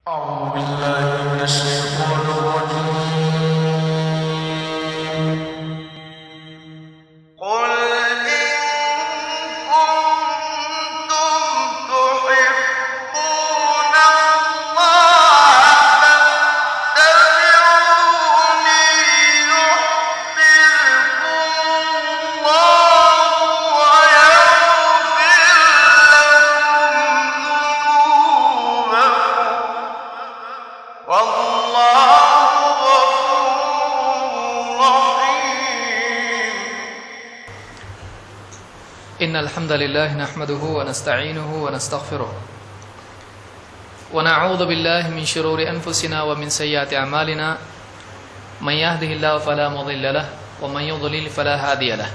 أعوذ بالله من الشيطان الرجيم قل إن كنتم تحبون الله فاتبعوني يحببكم الله ويغفر لكم ذنوبكم والله غفور رحيم. إن الحمد لله نحمده ونستعينه ونستغفره ونعوذ بالله من شرور أنفسنا ومن سيئات أعمالنا من يهده الله فلا مضل له ومن يضلل فلا هادي له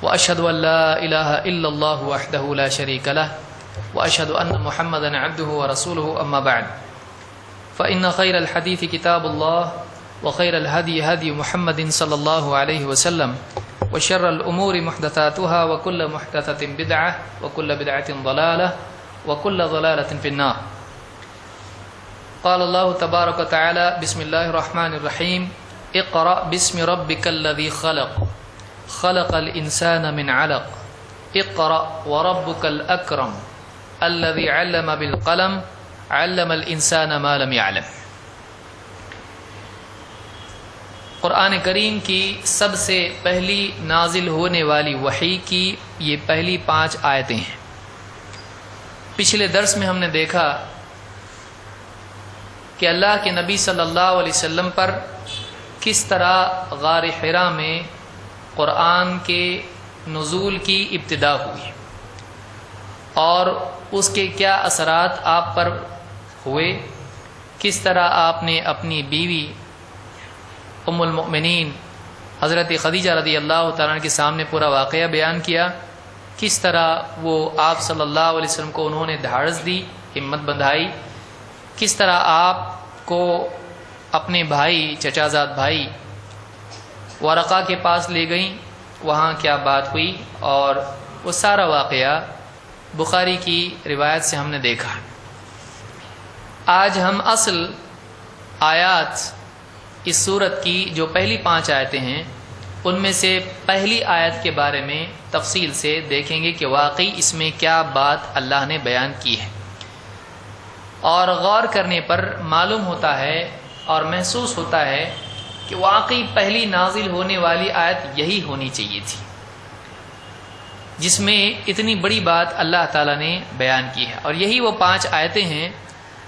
وأشهد أن لا إله إلا الله وحده لا شريك له وأشهد أن محمدا عبده ورسوله أما بعد فإن خير الحديث كتاب الله وخير الهدي هدي محمد صلى الله عليه وسلم وشر الأمور محدثاتها وكل محدثة بدعة وكل بدعة ضلالة وكل ضلالة في النار. قال الله تبارك وتعالى بسم الله الرحمن الرحيم اقرأ باسم ربك الذي خلق خلق الإنسان من علق اقرأ وربك الأكرم الذي علم بالقلم علم الانسان ما لم يعلم. قرآن کریم کی سب سے پہلی نازل ہونے والی وحی کی یہ پہلی 5 آیتیں ہیں. پچھلے درس میں ہم نے دیکھا کہ اللہ کے نبی صلی اللہ علیہ وسلم پر کس طرح غار حرا میں قرآن کے نزول کی ابتدا ہوئی اور اس کے کیا اثرات آپ پر ہوئے، کس طرح آپ نے اپنی بیوی ام المؤمنین حضرت خدیجہ رضی اللہ تعالیٰ عنہ کے سامنے پورا واقعہ بیان کیا، کس طرح وہ آپ صلی اللہ علیہ وسلم کو انہوں نے دھاڑس دی، ہمت بندھائی، کس طرح آپ کو اپنے بھائی چچا زاد بھائی ورقہ کے پاس لے گئیں، وہاں کیا بات ہوئی، اور وہ سارا واقعہ بخاری کی روایت سے ہم نے دیکھا. آج ہم اصل آیات اس سورت کی جو پہلی 5 آیتیں ہیں ان میں سے پہلی آیت کے بارے میں تفصیل سے دیکھیں گے کہ واقعی اس میں کیا بات اللہ نے بیان کی ہے، اور غور کرنے پر معلوم ہوتا ہے اور محسوس ہوتا ہے کہ واقعی پہلی نازل ہونے والی آیت یہی ہونی چاہیے تھی جس میں اتنی بڑی بات اللہ تعالیٰ نے بیان کی ہے، اور یہی وہ 5 آیتیں ہیں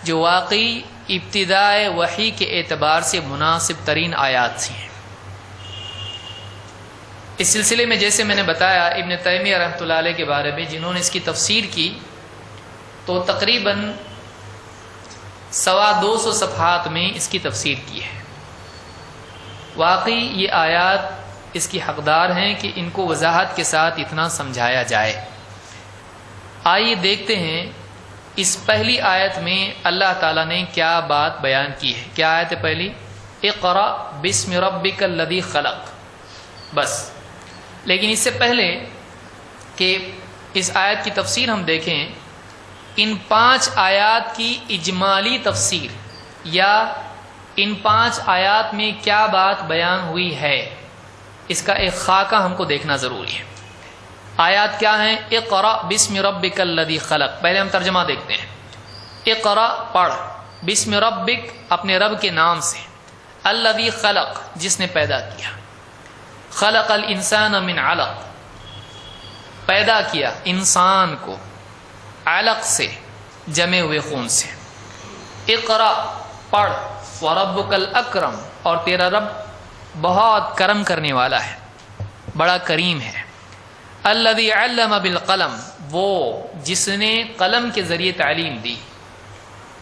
جو واقعی ابتدائے وحی کے اعتبار سے مناسب ترین آیات ہیں. اس سلسلے میں جیسے میں نے بتایا ابن تیمیہ رحمۃ اللہ علیہ کے بارے میں جنہوں نے اس کی تفسیر کی تو تقریباً 250 صفحات میں اس کی تفسیر کی ہے. واقعی یہ آیات اس کی حقدار ہیں کہ ان کو وضاحت کے ساتھ اتنا سمجھایا جائے. آئیے دیکھتے ہیں اس پہلی آیت میں اللہ تعالیٰ نے کیا بات بیان کی ہے. کیا آیت ہے پہلی؟ اقرأ بسم ربک الذی خلق. بس. لیکن اس سے پہلے کہ اس آیت کی تفسیر ہم دیکھیں، ان 5 آیات کی اجمالی تفسیر یا ان 5 آیات میں کیا بات بیان ہوئی ہے اس کا ایک خاکہ ہم کو دیکھنا ضروری ہے. آیات کیا ہیں؟ اقرأ بسم ربک الذی خلق. پہلے ہم ترجمہ دیکھتے ہیں. اقرأ پڑھ، بسم ربک اپنے رب کے نام سے، الذی خلق جس نے پیدا کیا، خلق الانسان من علق پیدا کیا انسان کو علق سے جمے ہوئے خون سے. اقرأ پڑھ، وربک الاکرم اور تیرا رب بہت کرم کرنے والا ہے، بڑا کریم ہے. الذی علم بالقلم وہ جس نے قلم کے ذریعے تعلیم دی،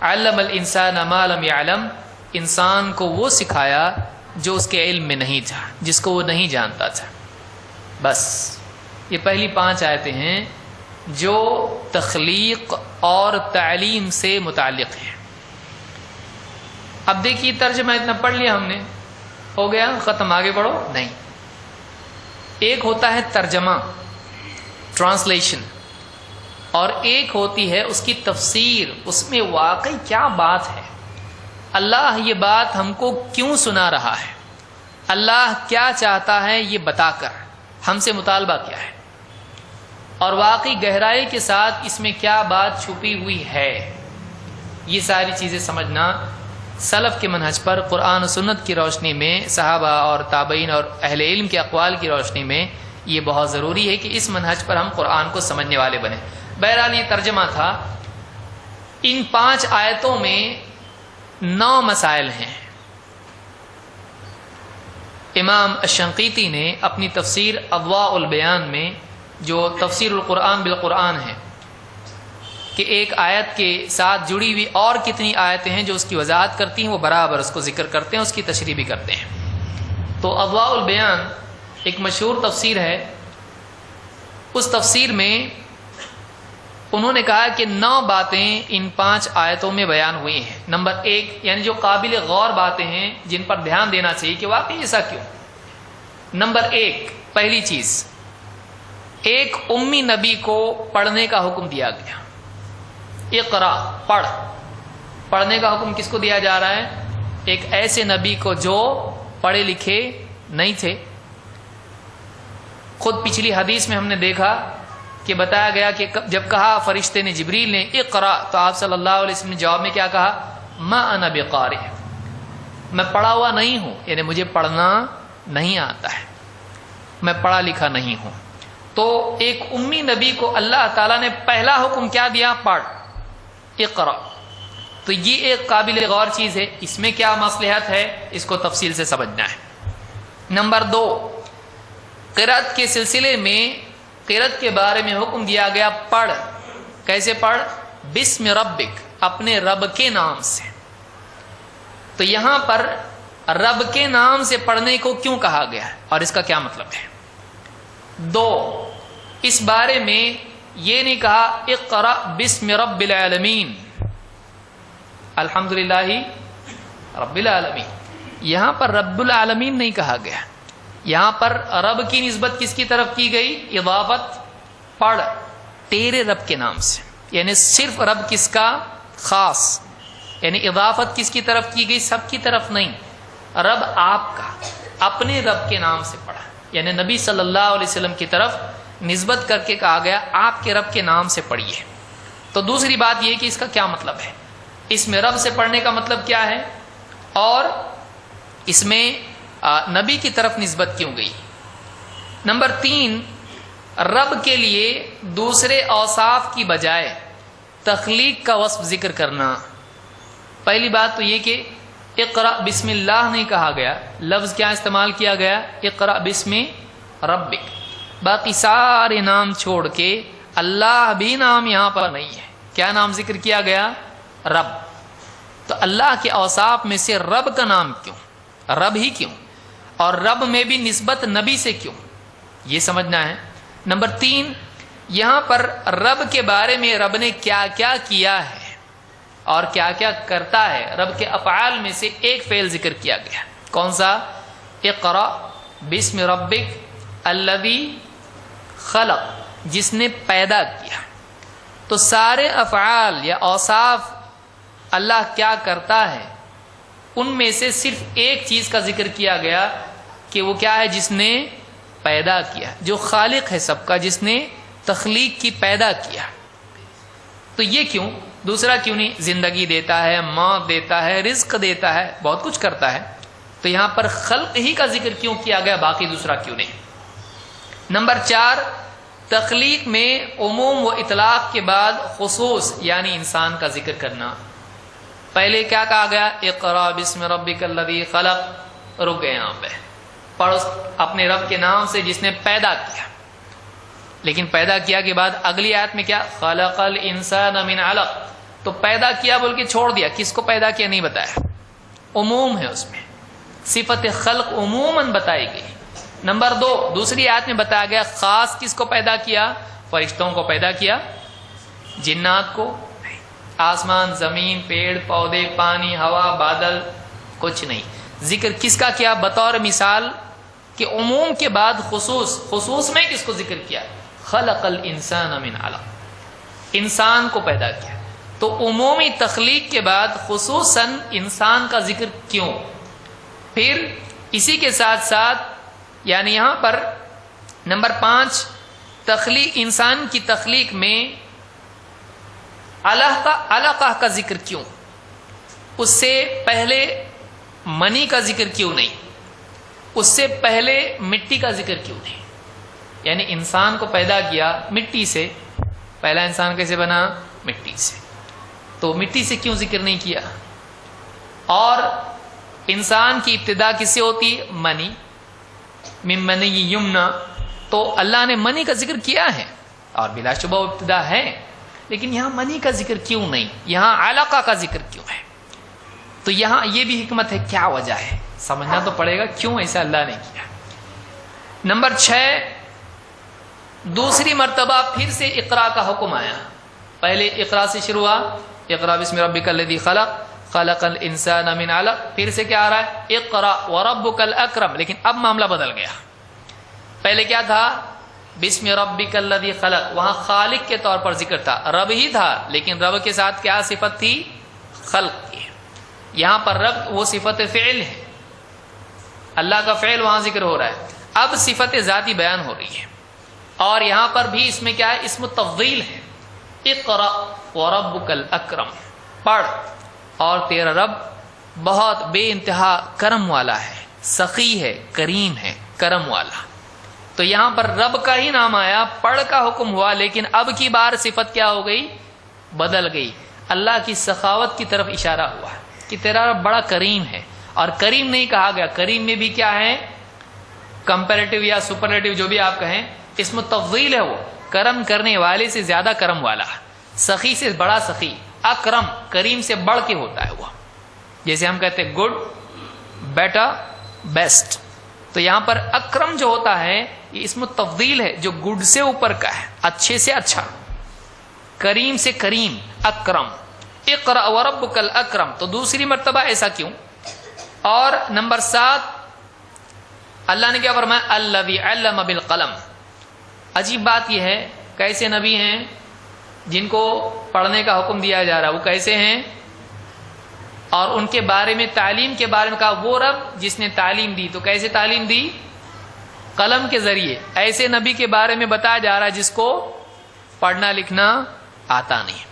علم الانسان ما لم يعلم انسان کو وہ سکھایا جو اس کے علم میں نہیں تھا، جس کو وہ نہیں جانتا تھا. بس یہ پہلی 5 آیتیں ہیں جو تخلیق اور تعلیم سے متعلق ہیں. اب دیکھیے ترجمہ اتنا پڑھ لیا ہم نے، ہو گیا ختم، آگے بڑھو نہیں. ایک ہوتا ہے ترجمہ، ٹرانسلیشن، اور ایک ہوتی ہے اس کی تفسیر، اس میں واقعی کیا بات ہے، اللہ یہ بات ہم کو کیوں سنا رہا ہے، اللہ کیا چاہتا ہے یہ بتا کر ہم سے مطالبہ کیا ہے، اور واقعی گہرائی کے ساتھ اس میں کیا بات چھپی ہوئی ہے. یہ ساری چیزیں سمجھنا سلف کے منہج پر قرآن و سنت کی روشنی میں، صحابہ اور تابعین اور اہل علم کے اقوال کی روشنی میں یہ بہت ضروری ہے کہ اس منہج پر ہم قرآن کو سمجھنے والے بنیں. بہرحال یہ ترجمہ تھا. ان 5 آیتوں میں 9 مسائل ہیں. امام الشنقیطی نے اپنی تفسیر اضواء البیان میں، جو تفسیر القرآن بالقرآن ہے، کہ ایک آیت کے ساتھ جڑی ہوئی اور کتنی آیتیں ہیں جو اس کی وضاحت کرتی ہیں، وہ برابر اس کو ذکر کرتے ہیں، اس کی تشریح بھی کرتے ہیں. تو اضواء البیان ایک مشہور تفسیر ہے. اس تفسیر میں انہوں نے کہا کہ 9 باتیں ان 5 آیتوں میں بیان ہوئی ہیں. نمبر 1 یعنی جو قابل غور باتیں ہیں جن پر دھیان دینا چاہیے کہ واقعی ایسا کیوں. نمبر 1 پہلی چیز، ایک امی نبی کو پڑھنے کا حکم دیا گیا. اقرا، پڑھنے کا حکم کس کو دیا جا رہا ہے؟ ایک ایسے نبی کو جو پڑھے لکھے نہیں تھے. خود پچھلی حدیث میں ہم نے دیکھا کہ بتایا گیا کہ جب کہا فرشتے نے، جبریل نے، اقرا، تو آپ صلی اللہ علیہ وسلم نے جواب میں کیا کہا؟ ما انا بقارئ، میں پڑھا ہوا نہیں ہوں، یعنی مجھے پڑھنا نہیں آتا ہے، میں پڑھا لکھا نہیں ہوں. تو ایک امی نبی کو اللہ تعالیٰ نے پہلا حکم کیا دیا؟ پڑھ، اقرا. تو یہ ایک قابل غور چیز ہے. اس میں کیا مصلحت ہے اس کو تفصیل سے سمجھنا ہے. نمبر 2، قرأت کے سلسلے میں قرأت کے بارے میں حکم دیا گیا، پڑھ. کیسے پڑھ؟ بسم ربک، اپنے رب کے نام سے. تو یہاں پر رب کے نام سے پڑھنے کو کیوں کہا گیا ہے اور اس کا کیا مطلب ہے؟ 2، اس بارے میں یہ نہیں کہا اقرأ بسم رب العالمین، الحمدللہ رب العالمین. یہاں پر رب العالمین نہیں کہا گیا. یہاں پر رب کی نسبت کس کی طرف کی گئی؟ اضافت. پڑھ تیرے رب کے نام سے، یعنی صرف رب کس کا؟ خاص. یعنی اضافت کس کی طرف کی گئی؟ سب کی طرف نہیں، رب آپ کا، اپنے رب کے نام سے پڑھا. یعنی نبی صلی اللہ علیہ وسلم کی طرف نسبت کر کے کہا گیا آپ کے رب کے نام سے پڑھیے. تو دوسری بات یہ کہ اس کا کیا مطلب ہے، اس میں رب سے پڑھنے کا مطلب کیا ہے، اور اس میں نبی کی طرف نسبت کیوں گئی. نمبر 3، رب کے لیے دوسرے اوصاف کی بجائے تخلیق کا وصف ذکر کرنا. پہلی بات تو یہ کہ اقرأ بسم اللہ نہیں کہا گیا، لفظ کیا استعمال کیا گیا؟ اقرأ بسم ربک. باقی سارے نام چھوڑ کے اللہ بھی نام یہاں پر نہیں ہے. کیا نام ذکر کیا گیا؟ رب. تو اللہ کے اوصاف میں سے رب کا نام کیوں؟ رب ہی کیوں؟ اور رب میں بھی نسبت نبی سے کیوں؟ یہ سمجھنا ہے. نمبر 3، یہاں پر رب کے بارے میں رب نے کیا کیا کیا ہے اور کیا کیا کرتا ہے، رب کے افعال میں سے ایک فعل ذکر کیا گیا. کون سا؟ اقرأ بسم ربک الذی خلق، جس نے پیدا کیا. تو سارے افعال یا اوصاف اللہ کیا کرتا ہے ان میں سے صرف ایک چیز کا ذکر کیا گیا کہ وہ کیا ہے؟ جس نے پیدا کیا، جو خالق ہے سب کا، جس نے تخلیق کی پیدا کیا. تو یہ کیوں؟ دوسرا کیوں نہیں؟ زندگی دیتا ہے، موت دیتا ہے، رزق دیتا ہے، بہت کچھ کرتا ہے. تو یہاں پر خلق ہی کا ذکر کیوں کیا گیا، باقی دوسرا کیوں نہیں؟ نمبر 4، تخلیق میں عموم و اطلاق کے بعد خصوص یعنی انسان کا ذکر کرنا. پہلے کیا کہا گیا؟ اقرأ بسم ربک الذی خلق، رک گئے یہاں پہ، پڑھ اپنے رب کے نام سے جس نے پیدا کیا. لیکن پیدا کیا کے بعد اگلی آیت میں کیا؟ خلق الانسان من علق. تو پیدا کیا بول کے چھوڑ دیا، کس کو پیدا کیا نہیں بتایا، عموم ہے اس میں، صفت خلق عموماً بتائی گئی. نمبر 2، دوسری آیت میں بتایا گیا خاص کس کو پیدا کیا؟ فرشتوں کو پیدا کیا، جنات کو؟ آسمان، زمین، پیڑ پودے، پانی، ہوا، بادل، کچھ نہیں. ذکر کس کا کیا؟ بطور مثال کہ عموم کے بعد خصوص. خصوص میں کس کو ذکر کیا؟ خلق الانسان من علق. انسان کو پیدا کیا. تو عمومی تخلیق کے بعد خصوصاً انسان کا ذکر کیوں؟ پھر اسی کے ساتھ ساتھ یعنی یہاں پر نمبر 5 تخلیق، انسان کی تخلیق میں علقہ کا ذکر کیوں؟ اس سے پہلے منی کا ذکر کیوں نہیں؟ اس سے پہلے مٹی کا ذکر کیوں نہیں؟ یعنی انسان کو پیدا کیا مٹی سے، پہلا انسان کیسے بنا؟ مٹی سے. تو مٹی سے کیوں ذکر نہیں کیا؟ اور انسان کی ابتدا کس سے ہوتی؟ منی، من منی یمنا. تو اللہ نے منی کا ذکر کیا ہے اور بلا شبہ وہ ابتدا ہے، لیکن یہاں منی کا ذکر کیوں نہیں؟ یہاں علقہ کا ذکر کیوں ہے؟ تو یہاں یہ بھی حکمت ہے، کیا وجہ ہے؟ سمجھنا تو پڑے گا کیوں ایسا اللہ نے کیا. نمبر 6 دوسری مرتبہ پھر سے اقرا کا حکم آیا. پہلے اقرا سے شروع ہوا، اقرا بسم ربک الذی خلق خلق الانسان من علق. پھر سے کیا آ رہا ہے؟ اقرا وربک الاکرم. لیکن اب معاملہ بدل گیا. پہلے کیا تھا؟ بسم ربک الذی خلق، وہاں خالق کے طور پر ذکر تھا، رب ہی تھا، لیکن رب کے ساتھ کیا صفت تھی؟ خلق کی. یہاں پر رب وہ صفت فعل ہے، اللہ کا فعل وہاں ذکر ہو رہا ہے. اب صفت ذاتی بیان ہو رہی ہے، اور یہاں پر بھی اس میں کیا ہے؟ اسم تفضیل ہے. اقرا وربک الاکرم، پڑھ اور تیرا رب بہت بے انتہا کرم والا ہے، سخی ہے، کریم ہے، کرم والا. تو یہاں پر رب کا ہی نام آیا، پڑھ کا حکم ہوا، لیکن اب کی بار صفت کیا ہو گئی؟ بدل گئی. اللہ کی سخاوت کی طرف اشارہ ہوا کہ تیرا رب بڑا کریم ہے. اور کریم نہیں کہا گیا، کریم میں بھی کیا ہے؟ کمپیریٹیو یا سپرلیٹیو جو بھی آپ کہیں، اسم تفضیل ہے. وہ کرم کرنے والے سے زیادہ کرم والا، سخی سے بڑا سخی، اکرم کریم سے بڑھ کے ہوتا ہے وہ. جیسے ہم کہتے ہیں گڈ، بیٹر، بیسٹ. تو یہاں پر اکرم جو ہوتا ہے یہ اسم تفضیل ہے، جو گڈ سے اوپر کا ہے، اچھے سے اچھا، کریم سے کریم، اکرم. اقرأ وربک الاکرم. تو دوسری مرتبہ ایسا کیوں؟ اور نمبر 7 اللہ نے کیا فرمایا؟ الذی علم بالقلم. عجیب بات یہ ہے، کیسے نبی ہیں جن کو پڑھنے کا حکم دیا جا رہا ہے؟ وہ کیسے ہیں؟ اور ان کے بارے میں، تعلیم کے بارے میں کہا وہ رب جس نے تعلیم دی. تو کیسے تعلیم دی؟ قلم کے ذریعے. ایسے نبی کے بارے میں بتایا جا رہا ہے جس کو پڑھنا لکھنا آتا نہیں.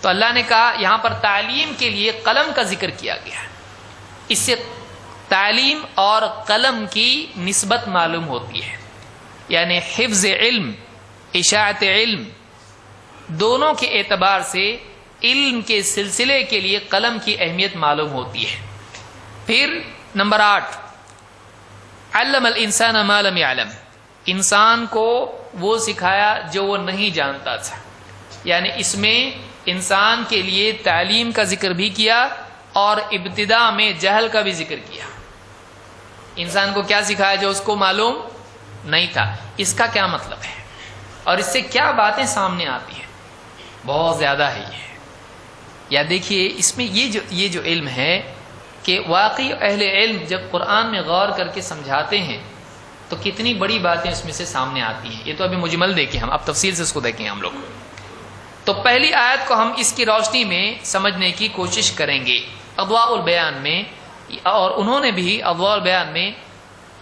تو اللہ نے کہا یہاں پر تعلیم کے لیے قلم کا ذکر کیا گیا. اس سے تعلیم اور قلم کی نسبت معلوم ہوتی ہے، یعنی حفظ علم، اشاعت علم، دونوں کے اعتبار سے علم کے سلسلے کے لیے قلم کی اہمیت معلوم ہوتی ہے. پھر نمبر 8 علم الانسان ما لم يعلم. انسان کو وہ سکھایا جو وہ نہیں جانتا تھا. یعنی اس میں انسان کے لیے تعلیم کا ذکر بھی کیا اور ابتدا میں جہل کا بھی ذکر کیا. انسان کو کیا سکھایا جو اس کو معلوم نہیں تھا. اس کا کیا مطلب ہے اور اس سے کیا باتیں سامنے آتی ہیں؟ بہت زیادہ ہے یہ. یا دیکھیے اس میں یہ جو علم ہے کہ واقعی اہل علم جب قرآن میں غور کر کے سمجھاتے ہیں تو کتنی بڑی باتیں اس میں سے سامنے آتی ہیں. یہ تو ابھی مجمل دیکھیں، ہم اب تفصیل سے اس کو دیکھیں ہم لوگ. تو پہلی آیت کو ہم اس کی روشنی میں سمجھنے کی کوشش کریں گے اضواء البیان میں. اور انہوں نے بھی اضواء البیان میں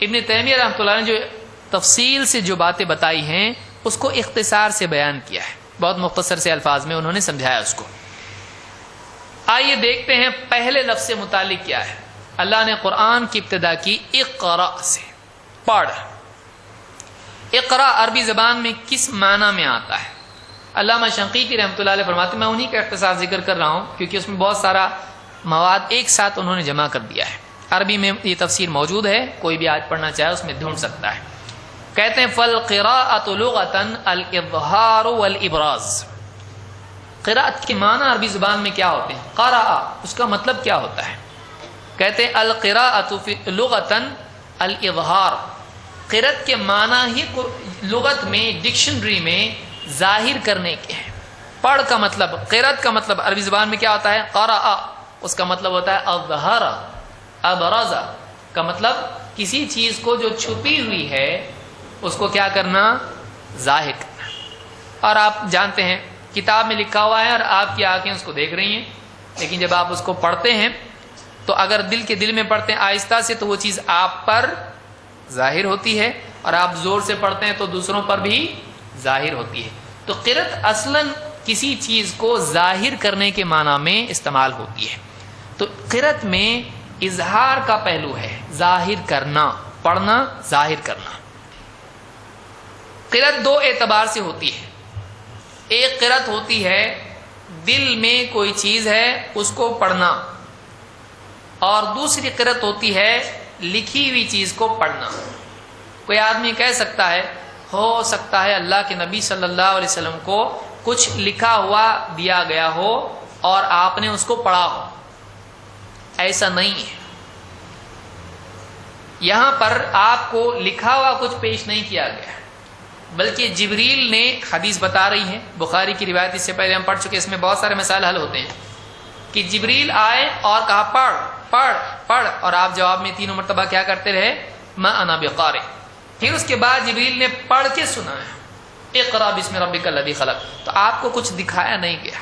ابن تیمیہ رحمۃ اللہ نے جو تفصیل سے جو باتیں بتائی ہیں اس کو اختصار سے بیان کیا ہے، بہت مختصر سے الفاظ میں انہوں نے سمجھایا اس کو. آئیے دیکھتے ہیں پہلے لفظ سے متعلق کیا ہے. اللہ نے قرآن کی ابتدا کی اقرا سے، پڑھ. اقرا عربی زبان میں کس معنی میں آتا ہے؟ علامہ شنقیطی رحمۃ اللہ علیہ فرماتے ہیں، میں انہی کا اختصار ذکر کر رہا ہوں کیونکہ اس میں بہت سارا مواد ایک ساتھ انہوں نے جمع کر دیا ہے. عربی میں یہ تفسیر موجود ہے، کوئی بھی آج پڑھنا چاہے اس میں ڈھونڈ سکتا ہے. کہتے ہیں فالقراءۃ لغۃ الاظہار والابراز. قراءت کے معنی عربی زبان میں کیا ہوتے ہیں؟ قرأ، اس کا مطلب کیا ہوتا ہے؟ کہتے ہیں القراءۃ لغۃ الاظہار. قرأت کے معنی ہی لغت میں، ڈکشنری میں ظاہر کرنے کے ہیں. پڑھ کا مطلب، قرأت کا مطلب عربی زبان میں کیا ہوتا ہے؟ قرأ. اس کا مطلب ہوتا ہے اظہر، ابرز کا مطلب کسی چیز کو جو چھپی ہوئی ہے اس کو کیا کرنا؟ ظاہر کرنا. اور آپ جانتے ہیں کتاب میں لکھا ہوا ہے اور آپ کی آنکھیں اس کو دیکھ رہی ہیں، لیکن جب آپ اس کو پڑھتے ہیں تو اگر دل کے دل میں پڑھتے ہیں آہستہ سے تو وہ چیز آپ پر ظاہر ہوتی ہے، اور آپ زور سے پڑھتے ہیں تو دوسروں پر بھی ظاہر ہوتی ہے۔ تو قرأت اصلاً کسی چیز کو ظاہر کرنے کے معنی میں استعمال ہوتی ہے۔ تو قرأت میں اظہار کا پہلو ہے، ظاہر کرنا، پڑھنا ظاہر کرنا۔ قرأت دو اعتبار سے ہوتی ہے۔ ایک قرأت ہوتی ہے دل میں کوئی چیز ہے اس کو پڑھنا، اور دوسری قرأت ہوتی ہے لکھی ہوئی چیز کو پڑھنا۔ کوئی آدمی کہہ سکتا ہے، ہو سکتا ہے اللہ کے نبی صلی اللہ علیہ وسلم کو کچھ لکھا ہوا دیا گیا ہو اور آپ نے اس کو پڑھا ہو۔ ایسا نہیں ہے، یہاں پر آپ کو لکھا ہوا کچھ پیش نہیں کیا گیا، بلکہ جبریل نے، حدیث بتا رہی ہے، بخاری کی روایت، اس سے پہلے ہم پڑھ چکے، اس میں بہت سارے مسائل حل ہوتے ہیں، کہ جبریل آئے اور کہا پڑھ پڑھ پڑھ، اور آپ جواب میں 3 مرتبہ کیا کرتے رہے؟ ما انا بقارئ۔ پھر اس کے بعد جبریل نے پڑھ کے سنایا، اقرأ بسم ربک الذی خلق، تو آپ کو کچھ دکھایا نہیں گیا۔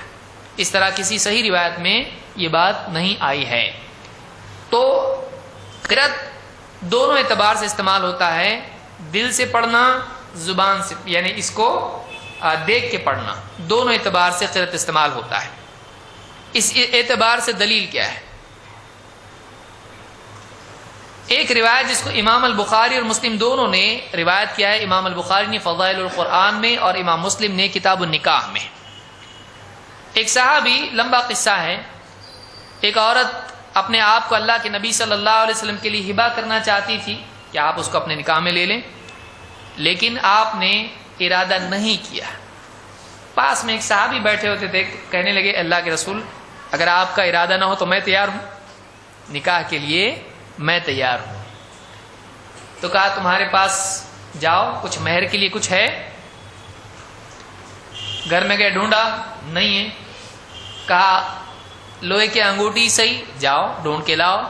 اس طرح کسی صحیح روایت میں یہ بات نہیں آئی ہے۔ تو قرأت دونوں اعتبار سے استعمال ہوتا ہے، دل سے پڑھنا، زبان سے، یعنی اس کو دیکھ کے پڑھنا، دونوں اعتبار سے قرأت استعمال ہوتا ہے۔ اس اعتبار سے دلیل کیا ہے؟ ایک روایت جس کو امام البخاری اور مسلم دونوں نے روایت کیا ہے، امام البخاری نے فضائل القرآن میں اور امام مسلم نے کتاب النکاح میں۔ ایک صحابی، لمبا قصہ ہے، ایک عورت اپنے آپ کو اللہ کے نبی صلی اللہ علیہ وسلم کے لیے ہبہ کرنا چاہتی تھی کہ آپ اس کو اپنے نکاح میں لے لیں، لیکن آپ نے ارادہ نہیں کیا۔ پاس میں ایک صحابی بیٹھے ہوتے تھے، کہنے لگے اللہ کے رسول اگر آپ کا ارادہ نہ ہو تو میں تیار ہوں، نکاح کے لیے میں تیار ہوں۔ تو کہا تمہارے پاس جاؤ، کچھ مہر کے لیے کچھ ہے؟ گھر میں گئے، ڈھونڈا، نہیں ہے۔ کہا لوہے کی انگوٹھی صحیح، جاؤ ڈھونڈ کے لاؤ،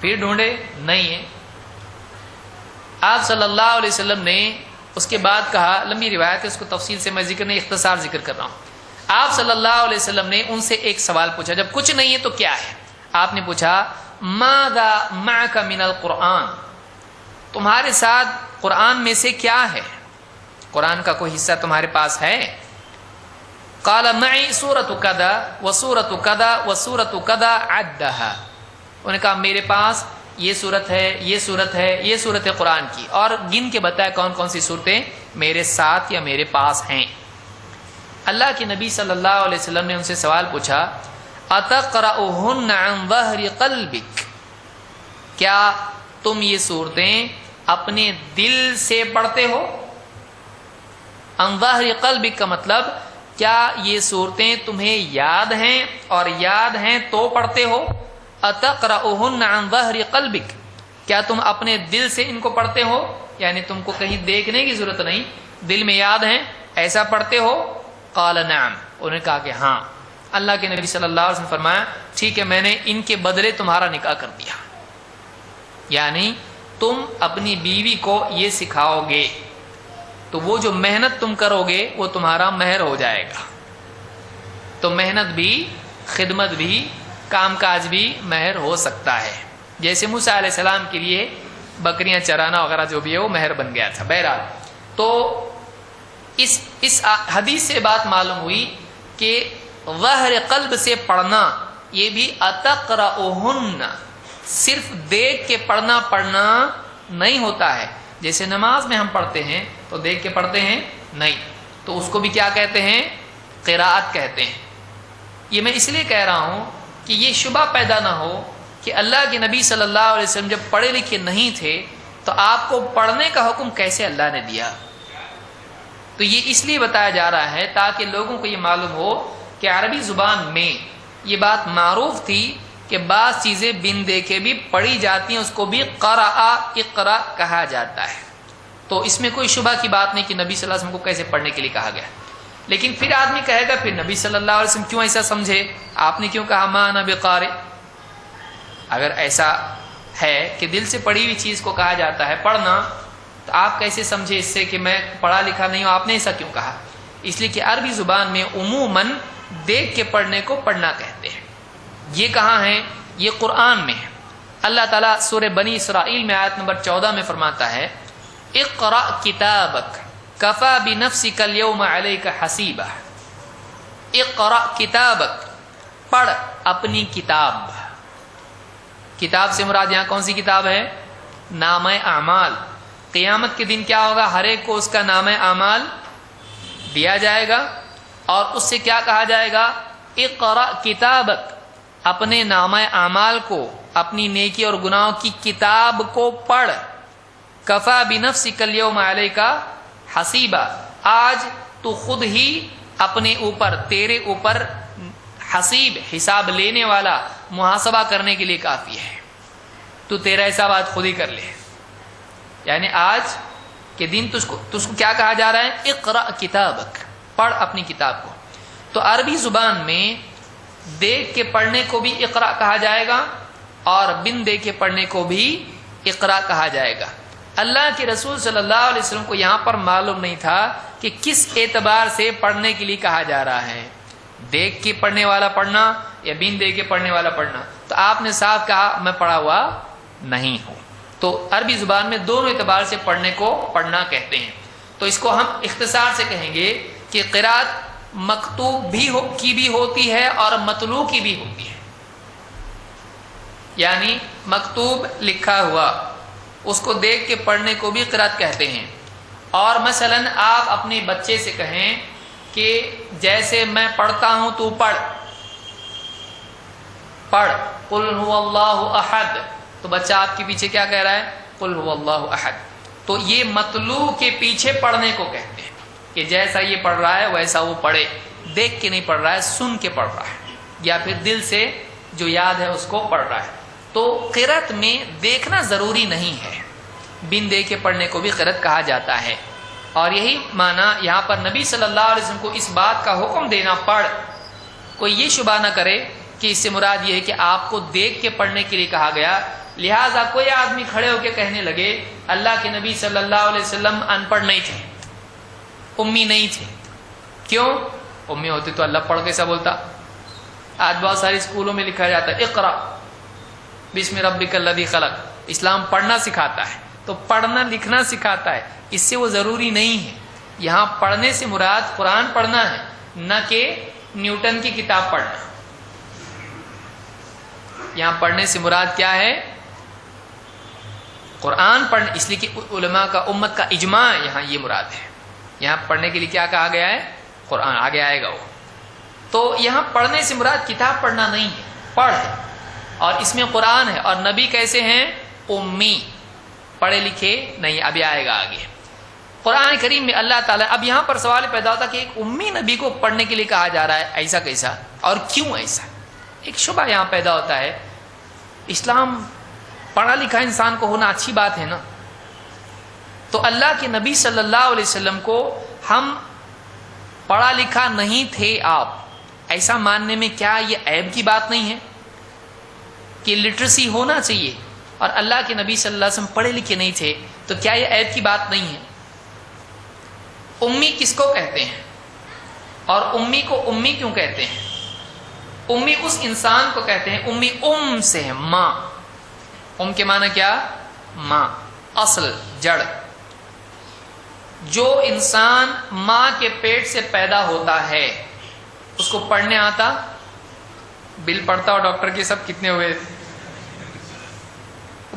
پھر ڈھونڈے، نہیں ہے۔ آپ صلی اللہ علیہ وسلم نے اس کے بعد کہا، لمبی روایت ہے، اس کو تفصیل سے میں ذکر نہیں، اختصار ذکر کر رہا ہوں۔ آپ صلی اللہ علیہ وسلم نے ان سے ایک سوال پوچھا، جب کچھ نہیں ہے تو کیا ہے؟ آپ نے پوچھا ماذا معک من القرآن، تمہارے ساتھ قرآن میں سے کیا ہے؟ قرآن کا کوئی حصہ تمہارے پاس ہے؟ قال معی سورۃ کذا وسورۃ کذا وسورۃ کذا عدھا، انہوں نے کہا میرے پاس یہ صورت ہے، یہ صورت ہے، یہ صورت ہے قرآن کی، اور گن کے بتایا کون کون سی صورتیں میرے ساتھ یا میرے پاس ہیں۔ اللہ کے نبی صلی اللہ علیہ وسلم نے ان سے سوال پوچھا اتقرؤہن عن ظہر قلبک، کیا تم یہ صورتیں اپنے دل سے پڑھتے ہو؟ عن ظہر قلبک کا مطلب کیا یہ صورتیں تمہیں یاد ہیں، اور یاد ہیں تو پڑھتے ہو؟ اتقرؤہن عن ظہر قلبک، کیا تم اپنے دل سے ان کو پڑھتے ہو؟ یعنی تم کو کہیں دیکھنے کی ضرورت نہیں، دل میں یاد ہیں، ایسا پڑھتے ہو؟ قال نعم، انہوں نے کہا کہ ہاں۔ اللہ کے نبی صلی اللہ علیہ وسلم نے فرمایا ٹھیک ہے، میں نے ان کے بدلے تمہارا نکاح کر دیا، یعنی تم اپنی بیوی کو یہ سکھاؤ گے تو وہ جو محنت تم کرو گے وہ تمہارا مہر ہو جائے گا۔ تو محنت بھی، خدمت بھی، کام کاج بھی مہر ہو سکتا ہے، جیسے موسیٰ علیہ السلام کے لیے بکریاں چرانا وغیرہ جو بھی ہے وہ مہر بن گیا تھا۔ بہرحال تو اس حدیث سے بات معلوم ہوئی کہ ظہر قلب سے پڑھنا یہ بھی اتقرؤہن، صرف دیکھ کے پڑھنا نہیں ہوتا ہے۔ جیسے نماز میں ہم پڑھتے ہیں تو دیکھ کے پڑھتے ہیں نہیں، تو اس کو بھی کیا کہتے ہیں؟ قراءت کہتے ہیں۔ یہ میں اس لیے کہہ رہا ہوں کہ یہ شبہ پیدا نہ ہو کہ اللہ کے نبی صلی اللہ علیہ وسلم جب پڑھے لکھے نہیں تھے تو آپ کو پڑھنے کا حکم کیسے اللہ نے دیا؟ تو یہ اس لیے بتایا جا رہا ہے تاکہ لوگوں کو یہ معلوم ہو کہ عربی زبان میں یہ بات معروف تھی کہ بعض چیزیں بن دیکھے بھی پڑھی جاتی ہیں، اس کو بھی قرأ، اقرأ کہا جاتا ہے۔ تو اس میں کوئی شبہ کی بات نہیں کہ نبی صلی اللہ علیہ وسلم کو کیسے پڑھنے کے لیے کہا گیا۔ لیکن پھر آدمی کہے گا پھر نبی صلی اللہ علیہ وسلم کیوں ایسا سمجھے؟ آپ نے کیوں کہا ما انا بقارئ؟ اگر ایسا ہے کہ دل سے پڑھی ہوئی چیز کو کہا جاتا ہے پڑھنا، تو آپ کیسے سمجھے اس سے کہ میں پڑھا لکھا نہیں ہوں؟ آپ نے ایسا کیوں کہا؟ اس لیے کہ عربی زبان میں عموماً دیکھ کے پڑھنے کو پڑھنا کہتے ہیں۔ یہ کہاں ہے؟ یہ قرآن میں ہے۔ اللہ تعالیٰ سورہ بنی اسرائیل میں آیت نمبر 14 میں فرماتا ہے اقرأ کتابک کفا بنفسک اليوم علیک حسیبہ۔ اقرأ کتابک، پڑھ اپنی کتاب۔ کتاب سے مراد یہاں کون سی کتاب ہے؟ نامہ اعمال۔ قیامت کے دن کیا ہوگا؟ ہر ایک کو اس کا نامہ اعمال دیا جائے گا اور اس سے کیا کہا جائے گا؟ اقرأ کتابک، اپنے نامہ اعمال کو، اپنی نیکی اور گناہوں کی کتاب کو پڑھ۔ کفا بنفسک اليوم علیک حسیبہ، آج تو خود ہی اپنے اوپر، تیرے اوپر حسیب، حساب لینے والا، محاسبہ کرنے کے لیے کافی ہے۔ تو تیرا حساب آج خود ہی کر لے۔ یعنی آج کے دن تجھ کو کیا کہا جا رہا ہے؟ اقرأ کتابک، پڑھ اپنی کتاب کو۔ تو عربی زبان میں دیکھ کے پڑھنے کو بھی اقرأ کہا جائے گا اور بن دیکھ کے پڑھنے کو بھی اقرأ کہا جائے گا۔ اللہ کے رسول صلی اللہ علیہ وسلم کو یہاں پر معلوم نہیں تھا کہ کس اعتبار سے پڑھنے کے لیے کہا جا رہا ہے، دیکھ کے پڑھنے والا پڑھنا یا بن دیکھ کے پڑھنے والا پڑھنا۔ تو آپ نے صاف کہا میں پڑھا ہوا نہیں ہوں۔ تو عربی زبان میں دونوں اعتبار سے پڑھنے کو پڑھنا کہتے ہیں۔ تو اس کو ہم اختصار سے کہیں گے کہ قرات مکتوب کی بھی ہوتی ہے اور متلو کی بھی ہوتی ہے۔ یعنی مکتوب لکھا ہوا، اس کو دیکھ کے پڑھنے کو بھی قرات کہتے ہیں۔ اور مثلا آپ اپنے بچے سے کہیں کہ جیسے میں پڑھتا ہوں تو پڑھ قل هو اللہ احد، تو بچہ آپ کے پیچھے کیا کہہ رہا ہے؟ قل هو اللہ احد۔ تو یہ مطلوع کے پیچھے پڑھنے کو کہتے ہیں کہ جیسا یہ پڑھ رہا ہے ویسا وہ پڑھے، دیکھ کے نہیں پڑھ رہا ہے، سن کے پڑھ رہا ہے، یا پھر دل سے جو یاد ہے اس کو پڑھ رہا ہے۔ تو قرات میں دیکھنا ضروری نہیں ہے، بن دیکھ کے پڑھنے کو بھی قرات کہا جاتا ہے۔ اور یہی معنی یہاں پر نبی صلی اللہ علیہ وسلم کو اس بات کا حکم دینا پڑ، کوئی یہ شبہ نہ کرے کہ اس سے مراد یہ ہے کہ آپ کو دیکھ کے پڑھنے کے لیے کہا گیا، لہٰذا کوئی آدمی کھڑے ہو کے کہنے لگے اللہ کے نبی صلی اللہ علیہ وسلم ان پڑھ نہیں تھے، امی نہیں تھے۔ کیوں؟ امی ہوتی تو اللہ پڑھ کیسا بولتا؟ آج بہت سارے اسکولوں میں لکھا جاتا ہے اقرا بسم ربک الذی خلق، اسلام پڑھنا سکھاتا ہے، تو پڑھنا لکھنا سکھاتا ہے، اس سے وہ ضروری نہیں ہے۔ یہاں پڑھنے سے مراد قرآن پڑھنا ہے، نہ کہ نیوٹن کی کتاب پڑھنا۔ یہاں پڑھنے سے مراد کیا ہے؟ قرآن پڑھنا، اس لیے کہ علماء کا، امت کا اجماع ہے، یہاں یہ مراد ہے۔ یہاں پڑھنے کے لیے کیا کہا گیا ہے؟ قرآن، آگے آئے گا وہ۔ تو یہاں پڑھنے سے مراد کتاب پڑھنا نہیں ہے، پڑھ ہے، اور اس میں قرآن ہے، اور نبی کیسے ہیں؟ امی، پڑھے لکھے نہیں، ابھی آئے گا آگے۔ قرآن کریم میں اللہ تعالیٰ، اب یہاں پر سوال پیدا ہوتا کہ ایک امی نبی کو پڑھنے کے لیے کہا جا رہا ہے، ایسا کیسا اور کیوں ایسا؟ ایک شبہ یہاں پیدا ہوتا ہے۔ اسلام پڑھا لکھا انسان کو ہونا اچھی بات ہے نا، تو اللہ کے نبی صلی اللہ علیہ وسلم کو ہم پڑھا لکھا نہیں تھے آپ، ایسا ماننے میں کیا یہ عیب کی بات نہیں ہے کہ لٹریسی ہونا چاہیے؟ اور اللہ کے نبی صلی اللہ علیہ وسلم پڑھے لکھے نہیں تھے، تو کیا یہ عیب کی بات نہیں ہے؟ امی کس کو کہتے ہیں اور امی کو امی کیوں کہتے ہیں؟ امی اس انسان کو کہتے ہیں، امی ام سے ہے، ماں۔ ام کے معنی کیا؟ ماں، اصل، جڑ۔ جو انسان ماں کے پیٹ سے پیدا ہوتا ہے اس کو پڑھنے آتا؟ بل پڑھتا ہو ڈاکٹر کے سب کتنے ہوئے؟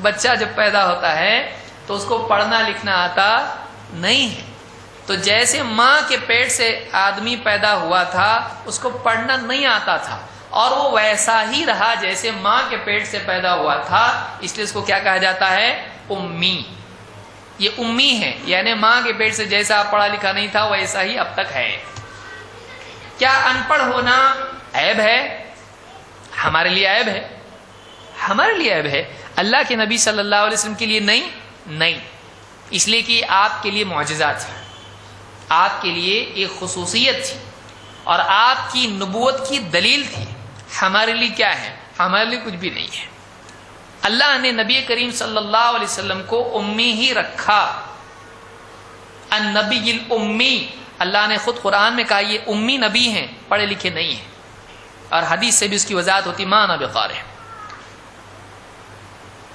بچہ جب پیدا ہوتا ہے تو اس کو پڑھنا لکھنا آتا نہیں ہے۔ تو جیسے ماں کے پیٹ سے آدمی پیدا ہوا تھا اس کو پڑھنا نہیں آتا تھا، اور وہ ویسا ہی رہا جیسے ماں کے پیٹ سے پیدا ہوا تھا، اس لیے اس کو کیا کہا جاتا ہے؟ امی۔ یہ امی ہے، یعنی ماں کے پیٹ سے جیسا پڑھا لکھا نہیں تھا ویسا ہی اب تک ہے۔ کیا ان پڑھ ہونا عیب ہے؟ ہمارے لیے عیب ہے، ہمارے لیے عیب ہے، اللہ کے نبی صلی اللہ علیہ وسلم کے لیے نہیں، اس لیے کہ آپ کے لیے معجزہ تھا، آپ کے لیے ایک خصوصیت تھی اور آپ کی نبوت کی دلیل تھی۔ ہمارے لیے کیا ہے؟ ہمارے لیے کچھ بھی نہیں ہے۔ اللہ نے نبی کریم صلی اللہ علیہ وسلم کو امی ہی رکھا، النبی الامی، اللہ نے خود قرآن میں کہا یہ امی نبی ہیں، پڑھے لکھے نہیں ہیں، اور حدیث سے بھی اس کی وضاحت ہوتی ما انا بقارئ۔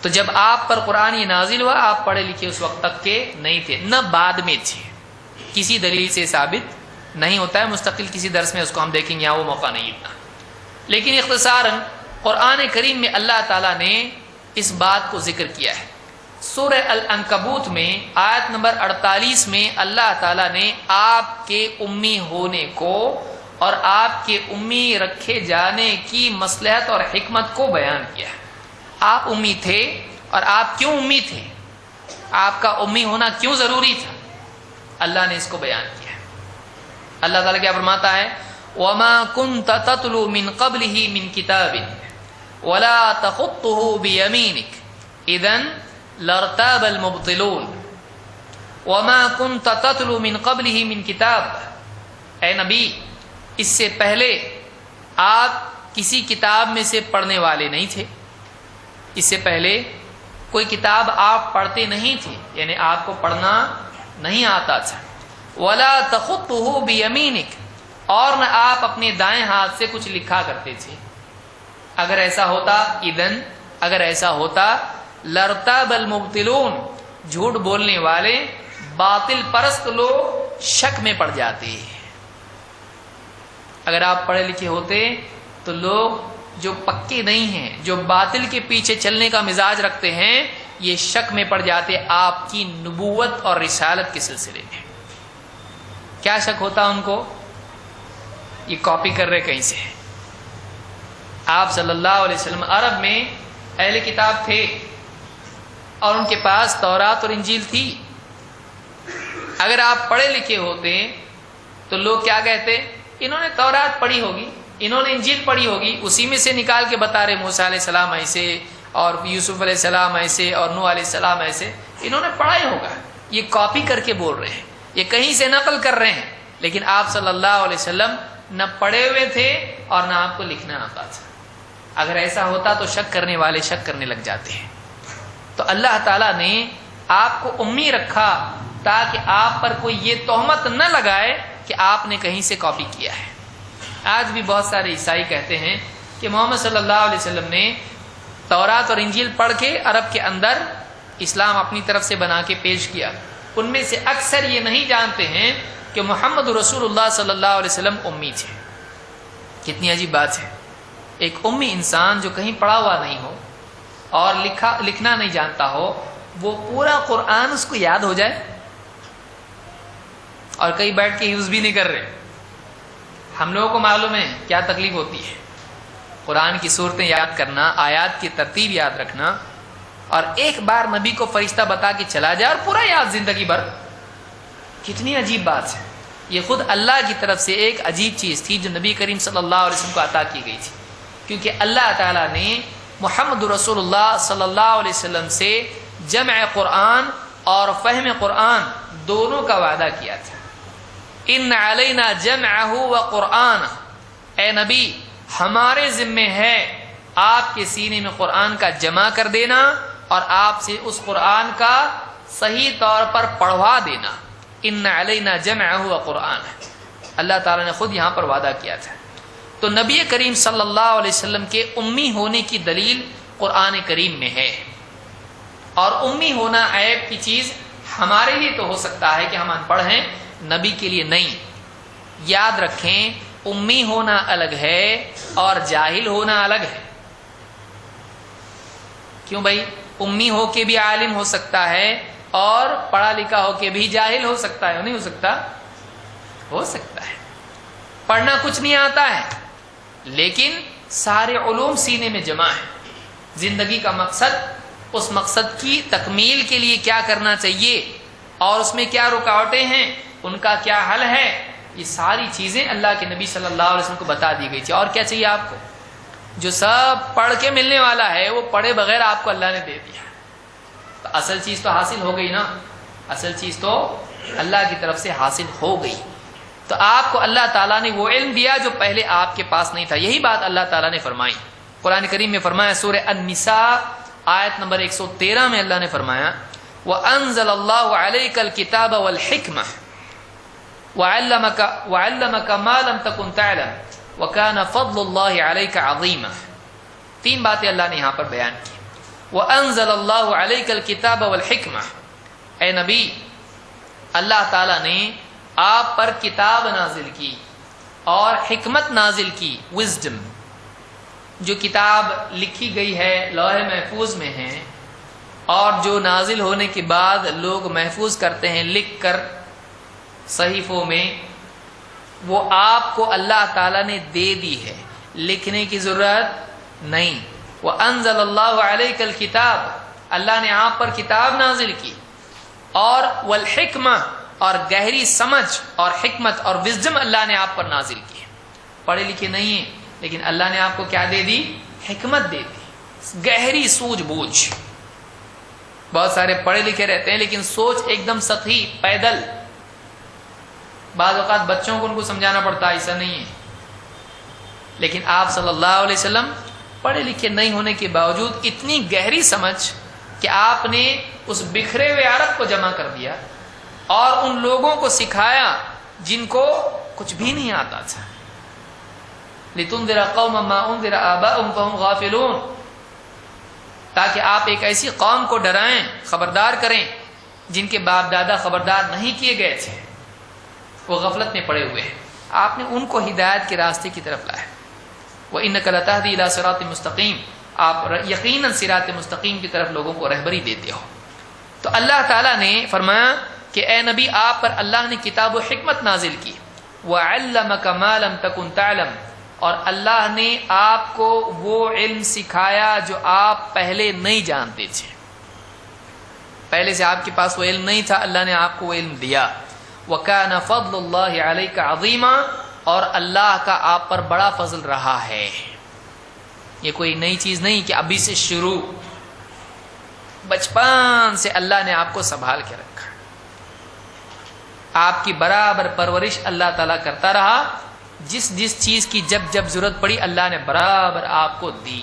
تو جب آپ پر قرآن یہ نازل ہوا آپ پڑھے لکھے اس وقت تک کے نہیں تھے، نہ بعد میں تھے، کسی دلیل سے ثابت نہیں ہوتا ہے، مستقل کسی درس میں اس کو ہم دیکھیں گے، یہاں وہ موقع نہیں اتنا۔ لیکن اختصاراً قرآن کریم میں اللہ تعالیٰ نے اس بات کو ذکر کیا ہے۔ سورہ العنکبوت میں آیت نمبر 48 میں اللہ تعالیٰ نے آپ کے امی ہونے کو اور آپ کے امی رکھے جانے کی مصلحت اور حکمت کو بیان کیا ہے۔ آپ امی تھے، اور آپ کیوں امی تھے، آپ کا امی ہونا کیوں ضروری تھا، اللہ نے اس کو بیان کیا ہے۔ اللہ تعالیٰ کیا فرماتا ہے، وَمَا كُنْتَ تَتْلُو مِنْ قَبْلِهِ مِنْ كِتَابٍ وَلَا تَخُطُّهُ بِيَمِينِكَ إِذًا لَارْتَابَ الْمُبْطِلُونَ۔ وَمَا كُنْتَ تَتْلُو مِنْ قَبْلِهِ مِنْ كِتَابٍ، اے نبی اس سے پہلے آپ کسی کتاب میں سے پڑھنے والے نہیں تھے، اس سے پہلے کوئی کتاب آپ پڑھتے نہیں تھے، یعنی آپ کو پڑھنا نہیں آتا تھا۔ وَلَا تَخُطُّهُ بِيَمِينِكَ، اور نہ آپ اپنے دائیں ہاتھ سے کچھ لکھا کرتے تھے۔ اگر ایسا ہوتا، اذن اگر ایسا ہوتا، لَارْتَابَ الْمُبْطِلُونَ، جھوٹ بولنے والے باطل پرست لوگ شک میں پڑ جاتے۔ اگر آپ پڑھے لکھے ہوتے تو لوگ جو پکے نہیں ہیں، جو باطل کے پیچھے چلنے کا مزاج رکھتے ہیں، یہ شک میں پڑ جاتے آپ کی نبوت اور رسالت کے سلسلے میں۔ کیا شک ہوتا ان کو، یہ کاپی کر رہے کہیں سے۔ آپ صلی اللہ علیہ وسلم عرب میں اہل کتاب تھے اور ان کے پاس تورات اور انجیل تھی۔ اگر آپ پڑھے لکھے ہوتے تو لوگ کیا کہتے، انہوں نے تورات پڑھی ہوگی، انہوں نے انجیل پڑھی ہوگی، اسی میں سے نکال کے بتا رہے موسیٰ علیہ السلام ایسے اور یوسف علیہ السلام ایسے اور نوح علیہ السلام ایسے، انہوں نے پڑھا ہی ہوگا، یہ کاپی کر کے بول رہے ہیں، یہ کہیں سے نقل کر رہے ہیں۔ لیکن آپ صلی اللہ علیہ وسلم نہ پڑھے ہوئے تھے اور نہ آپ کو لکھنا آتا تھا۔ اگر ایسا ہوتا تو شک کرنے والے شک کرنے لگ جاتے ہیں۔ تو اللہ تعالیٰ نے آپ کو امی رکھا تاکہ آپ پر کوئی یہ تہمت نہ لگائے کہ آپ نے کہیں سے کاپی کیا ہے۔ آج بھی بہت سارے عیسائی کہتے ہیں کہ محمد صلی اللہ علیہ وسلم نے تورات اور انجیل پڑھ کے عرب کے اندر اسلام اپنی طرف سے بنا کے پیش کیا۔ ان میں سے اکثر یہ نہیں جانتے ہیں کہ محمد رسول اللہ صلی اللہ علیہ وسلم امی تھے۔ کتنی عجیب بات ہے، ایک امی انسان جو کہیں پڑھا ہوا نہیں ہو اور لکھنا نہیں جانتا ہو، وہ پورا قرآن اس کو یاد ہو جائے، اور کئی بیٹھ کے حفظ بھی نہیں کر رہے۔ ہم لوگوں کو معلوم ہے کیا تکلیف ہوتی ہے، قرآن کی صورتیں یاد کرنا، آیات کی ترتیب یاد رکھنا، اور ایک بار نبی کو فرشتہ بتا کے چلا جائے اور پورا یاد زندگی بھر۔ کتنی عجیب بات ہے، یہ خود اللہ کی طرف سے ایک عجیب چیز تھی جو نبی کریم صلی اللہ علیہ وسلم کو عطا کی گئی تھی، کیونکہ اللہ تعالیٰ نے محمد رسول اللہ صلی اللہ علیہ وسلم سے جمع قرآن اور فہم قرآن دونوں کا وعدہ کیا تھا۔ ان علینا جمعہ وقرآن، اے نبی ہمارے ذمے ہے آپ کے سینے میں قرآن کا جمع کر دینا اور آپ سے اس قرآن کا صحیح طور پر پڑھوا دینا۔ ان علینا جمعہ وقرآن، اللہ تعالیٰ نے خود یہاں پر وعدہ کیا تھا۔ تو نبی کریم صلی اللہ علیہ وسلم کے امی ہونے کی دلیل قرآن کریم میں ہے، اور امی ہونا عیب کی چیز ہمارے لیے تو ہو سکتا ہے کہ ہم ان پڑھ ہیں، نبی کے لیے نہیں۔ یاد رکھیں امی ہونا الگ ہے اور جاہل ہونا الگ ہے۔ کیوں بھائی، امی ہو کے بھی عالم ہو سکتا ہے اور پڑھا لکھا ہو کے بھی جاہل ہو سکتا ہے، نہیں ہو سکتا؟ ہو سکتا ہے۔ پڑھنا کچھ نہیں آتا ہے لیکن سارے علوم سینے میں جمع ہے۔ زندگی کا مقصد، اس مقصد کی تکمیل کے لیے کیا کرنا چاہیے اور اس میں کیا رکاوٹیں ہیں، ان کا کیا حل ہے، یہ ساری چیزیں اللہ کے نبی صلی اللہ علیہ وسلم کو بتا دی گئی تھی۔ اور کیا چاہیے آپ کو؟ جو سب پڑھ کے ملنے والا ہے وہ پڑھے بغیر آپ کو اللہ نے دے دیا، تو اصل چیز تو حاصل ہو گئی نا، اصل چیز تو اللہ کی طرف سے حاصل ہو گئی۔ تو آپ کو اللہ تعالیٰ نے وہ علم دیا جو پہلے آپ کے پاس نہیں تھا۔ یہی بات اللہ تعالیٰ نے فرمائی قرآن کریم میں، فرمایا سورہ النساء آیت نمبر 113 میں، اللہ نے فرمایا وَأَنزَلَ اللَّهُ عَلَيْكَ الْكِتَابَ وَالْحِكْمَةَ، وعلمك ما لم تكن تعلم وكان فضل الله عليك عظيما. تین باتیں اللہ نے یہاں پر بیان کی. وانزل الله عليك الكتاب والحکمہ. اے نبی اللہ تعالیٰ نے آپ پر کتاب نازل کی اور حکمت نازل کی. وزڈم جو کتاب لکھی گئی ہے لوح محفوظ میں ہے اور جو نازل ہونے کے بعد لوگ محفوظ کرتے ہیں لکھ کر صحیفوں میں، وہ آپ کو اللہ تعالیٰ نے دے دی ہے، لکھنے کی ضرورت نہیں. وَأَنزَلَ اللَّهُ عَلَيْكَ الْكِتَابَ. اللہ نے آپ پر کتاب نازل کی اور والحکمہ اور گہری سمجھ اور حکمت اور وزڈم اللہ نے آپ پر نازل کی. پڑھے لکھے نہیں ہیں لیکن اللہ نے آپ کو کیا دے دی؟ حکمت دے دی، گہری سوجھ بوجھ. بہت سارے پڑھے لکھے رہتے ہیں لیکن سوچ ایک دم سطحی پیدل. بعض اوقات بچوں کو ان کو سمجھانا پڑتا ہے، ایسا نہیں ہے. لیکن آپ صلی اللہ علیہ وسلم پڑھے لکھے نہیں ہونے کے باوجود اتنی گہری سمجھ کہ آپ نے اس بکھرے ہوئے عرب کو جمع کر دیا اور ان لوگوں کو سکھایا جن کو کچھ بھی نہیں آتا تھا. لِتُنذِرَ قَوْمًا مَا أُنذِرَ آبَاؤُهُمْ فَهُمْ غَافِلُونَ. تاکہ آپ ایک ایسی قوم کو ڈرائیں، خبردار کریں جن کے باپ دادا خبردار نہیں کیے گئے تھے، وہ غفلت میں پڑے ہوئے ہیں. آپ نے ان کو ہدایت کے راستے کی طرف لایا. وَإِنَّكَ لَتَهْدِي إِلَى صِرَاطٍ مُسْتَقِيمٍ. آپ یقیناً صراط مستقیم کی طرف لوگوں کو رہبری دیتے ہو. تو اللہ تعالیٰ نے فرمایا کہ اے نبی آپ پر اللہ نے کتاب و حکمت نازل کی. وَعَلَّمَكَ مَا لَمْ تَكُنْ تَعْلَمْ. اور اللہ نے آپ کو وہ علم سکھایا جو آپ پہلے نہیں جانتے تھے. پہلے سے آپ کے پاس وہ علم نہیں تھا، اللہ نے آپ کو وہ علم دیا. وَكَانَ فَضْلُ اللَّهِ عَلَيْكَ عَظِيمًا. اور اللہ کا آپ پر بڑا فضل رہا ہے. یہ کوئی نئی چیز نہیں کہ ابھی سے شروع، بچپن سے اللہ نے آپ کو سنبھال کے رکھا. آپ کی برابر پرورش اللہ تعالیٰ کرتا رہا. جس چیز کی جب ضرورت پڑی اللہ نے برابر آپ کو دی.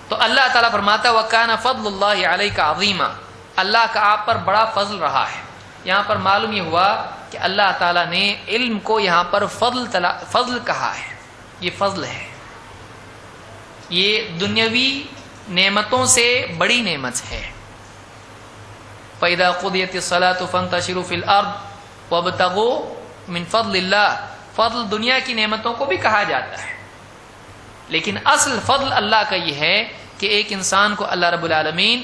تو اللہ تعالیٰ فرماتا وَكَانَ فَضْلُ اللَّهِ عَلَيْكَ عَظِيمًا. اللہ کا آپ پر بڑا فضل رہا ہے. یہاں پر معلوم یہ ہوا کہ اللہ تعالیٰ نے علم کو یہاں پر فضل کہا ہے. یہ فضل ہے، یہ دنیاوی نعمتوں سے بڑی نعمت ہے. فَإِذَا قُضِيَتِ الصَّلَاةُ فَانتَشِرُوا فِي الْأَرْضِ وَابْتَغُوا مِنْ فَضْلِ اللَّهِ. فضل دنیا کی نعمتوں کو بھی کہا جاتا ہے لیکن اصل فضل اللہ کا یہ ہے کہ ایک انسان کو اللہ رب العالمین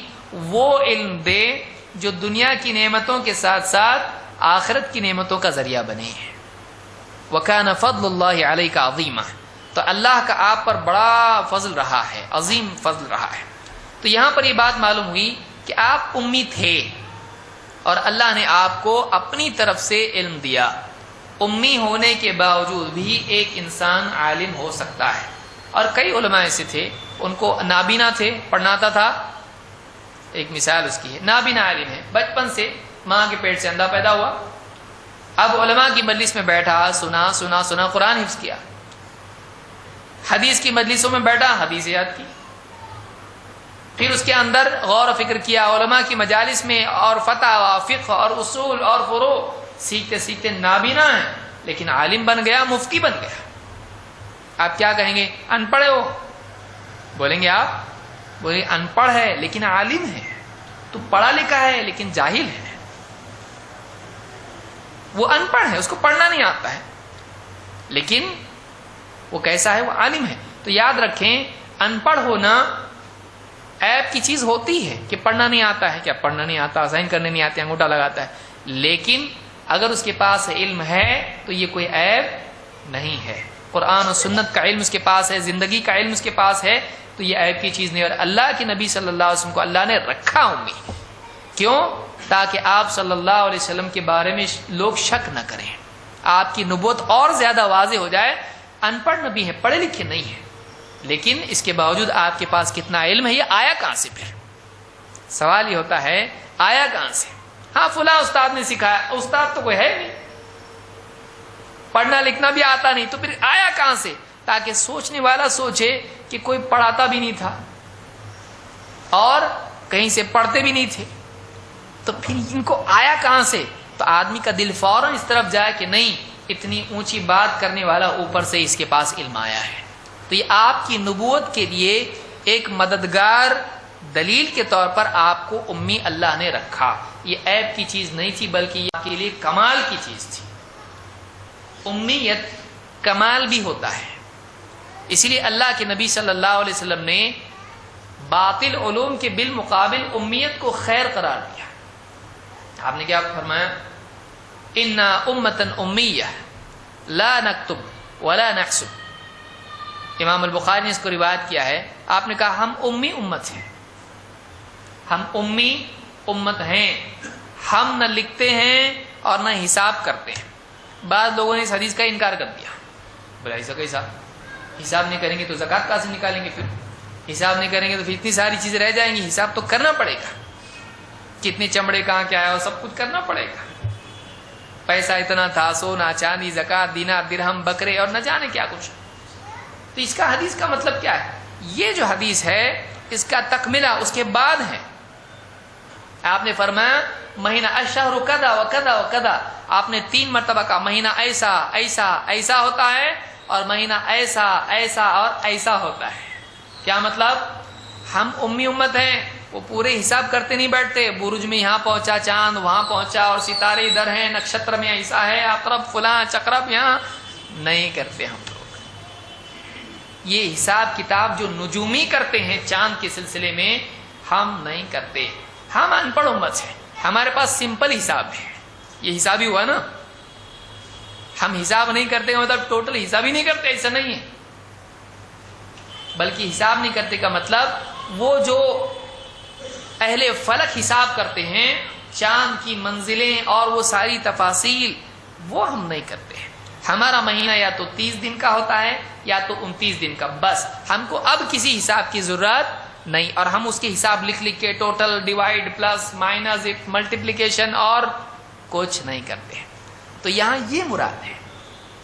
وہ علم دے جو دنیا کی نعمتوں کے ساتھ ساتھ آخرت کی نعمتوں کا ذریعہ بنے. وَكَانَ فَضْلُ اللَّهِ عَلَيْكَ عَظِيمًا. تو اللہ کا آپ پر بڑا فضل رہا ہے، عظیم فضل رہا ہے. تو یہاں پر یہ بات معلوم ہوئی کہ آپ امی تھے اور اللہ نے آپ کو اپنی طرف سے علم دیا. امی ہونے کے باوجود بھی ایک انسان عالم ہو سکتا ہے. اور کئی علماء ایسے تھے ان کو نابینا تھے، پڑھنا آتا تھا. ایک مثال اس کی ہے، نابینا عالم ہے، بچپن سے ماں کے پیٹ سے اندھا پیدا ہوا. اب علماء کی مجلس میں بیٹھا، سنا قرآن حفظ کیا. حدیث کی مجلسوں میں بیٹھا، حدیث یاد کی. پھر اس کے اندر غور و فکر کیا. علماء کی مجالس میں اور فتح فقہ اور اصول اور فروع سیکھتے سیکھتے نابینا ہے لیکن عالم بن گیا، مفتی بن گیا. آپ کیا کہیں گے؟ ان پڑھ ہو. بولیں گے آپ؟ بولیں ان پڑھ ہے لیکن عالم ہے. تو پڑھا لکھا ہے لیکن جاہل ہے. وہ ان پڑھ ہے، اس کو پڑھنا نہیں آتا ہے لیکن وہ کیسا ہے؟ وہ عالم ہے. تو یاد رکھیں ان پڑھ ہونا عیب کی چیز ہوتی ہے کہ پڑھنا نہیں آتا ہے. کیا پڑھنا نہیں آتا، سائن کرنے نہیں آتے، انگوٹھا لگاتا ہے. لیکن اگر اس کے پاس علم ہے تو یہ کوئی عیب نہیں ہے. قرآن و سنت کا علم اس کے پاس ہے، زندگی کا علم اس کے پاس ہے، تو یہ عیب کی چیز نہیں. اور اللہ کے نبی صلی اللہ علیہ وسلم کو اللہ نے رکھا امی. کیوں؟ تاکہ آپ صلی اللہ علیہ وسلم کے بارے میں لوگ شک نہ کریں، آپ کی نبوت اور زیادہ واضح ہو جائے. ان پڑھ نبی ہے، پڑھے لکھے نہیں ہیں، لیکن اس کے باوجود آپ کے پاس کتنا علم ہے. یہ آیا کہاں سے؟ پھر سوال یہ ہوتا ہے آیا کہاں سے؟ ہاں فلاں استاد نے سکھایا. استاد تو کوئی ہے نہیں، پڑھنا لکھنا بھی آتا نہیں، تو پھر آیا کہاں سے؟ تاکہ سوچنے والا سوچے کہ کوئی پڑھاتا بھی نہیں تھا اور کہیں سے پڑھتے بھی نہیں تھے، تو پھر ان کو آیا کہاں سے؟ تو آدمی کا دل فوراً اس طرف جائے کہ نہیں، اتنی اونچی بات کرنے والا اوپر سے اس کے پاس علم آیا ہے۔ تو یہ آپ کی نبوت کے لیے ایک مددگار دلیل کے طور پر آپ کو امی اللہ نے رکھا۔ یہ عیب کی چیز نہیں تھی، بلکہ یہ آپ کے لیے کمال کی چیز تھی۔ امیت کمال بھی ہوتا ہے، اسی لیے اللہ کے نبی صلی اللہ علیہ وسلم نے باطل علوم کے بالمقابل امیت کو خیر قرار دیا۔ آپ نے کیا فرمایا؟ انا امتا امیہ لا نکتب ولا نحسب۔ امام البخاری نے اس کو روایت کیا ہے، آپ نے کہا ہم امی امت ہیں، ہم امی امت ہیں، ہم نہ لکھتے ہیں اور نہ حساب کرتے ہیں۔ بعض لوگوں نے اس حدیث کا انکار کر دیا، بولا ایسا کیسا، حساب نہیں کریں گے تو زکوٰۃ کہاں سے نکالیں گے، پھر حساب نہیں کریں گے تو پھر اتنی ساری چیزیں رہ جائیں گی، حساب تو کرنا پڑے گا، کتنے چمڑے کہاں کیا ہے وہ سب کچھ کرنا پڑے گا، پیسہ اتنا تھا، سونا چاندی زکوٰۃ دینار درہم بکرے اور نہ جانے کیا کچھ۔ تو اس کا حدیث کا مطلب کیا ہے؟ یہ جو حدیث ہے اس کا تکملہ اس کے بعد ہے۔ آپ نے فرمایا مہینہ الشہر کذا و کذا و کذا، آپ نے 3 مرتبہ کہا مہینہ ایسا ایسا ایسا ہوتا ہے اور مہینہ ایسا ایسا اور ایسا ہوتا ہے۔ کیا مطلب؟ ہم امی امت ہیں، وہ پورے حساب کرتے نہیں بیٹھتے، برج میں یہاں پہنچا چاند وہاں پہنچا اور ستارے ادھر ہیں، نکشتر میں ایسا ہے، عقرب فلاں چکرب یہاں نہیں کرتے ہم لوگ۔ یہ حساب کتاب جو نجومی کرتے ہیں چاند کے سلسلے میں ہم نہیں کرتے۔ ہم ان پڑھ امت ہیں، ہمارے پاس سمپل حساب ہے، یہ حساب ہی ہوا نا۔ ہم حساب نہیں کرتے مطلب ٹوٹل حساب ہی نہیں کرتے، ایسا نہیں ہے، بلکہ حساب نہیں کرتے کا مطلب وہ جو اہل فلک حساب کرتے ہیں، چاند کی منزلیں اور وہ ساری تفاصیل، وہ ہم نہیں کرتے ہیں۔ ہمارا مہینہ یا تو 30 دن کا ہوتا ہے یا تو 29 دن کا، بس ہم کو اب کسی حساب کی ضرورت نہیں، اور ہم اس کے حساب لکھ لکھ کے total divide plus minus multiplication اور کچھ نہیں کرتے ہیں۔ تو یہاں یہ مراد ہے۔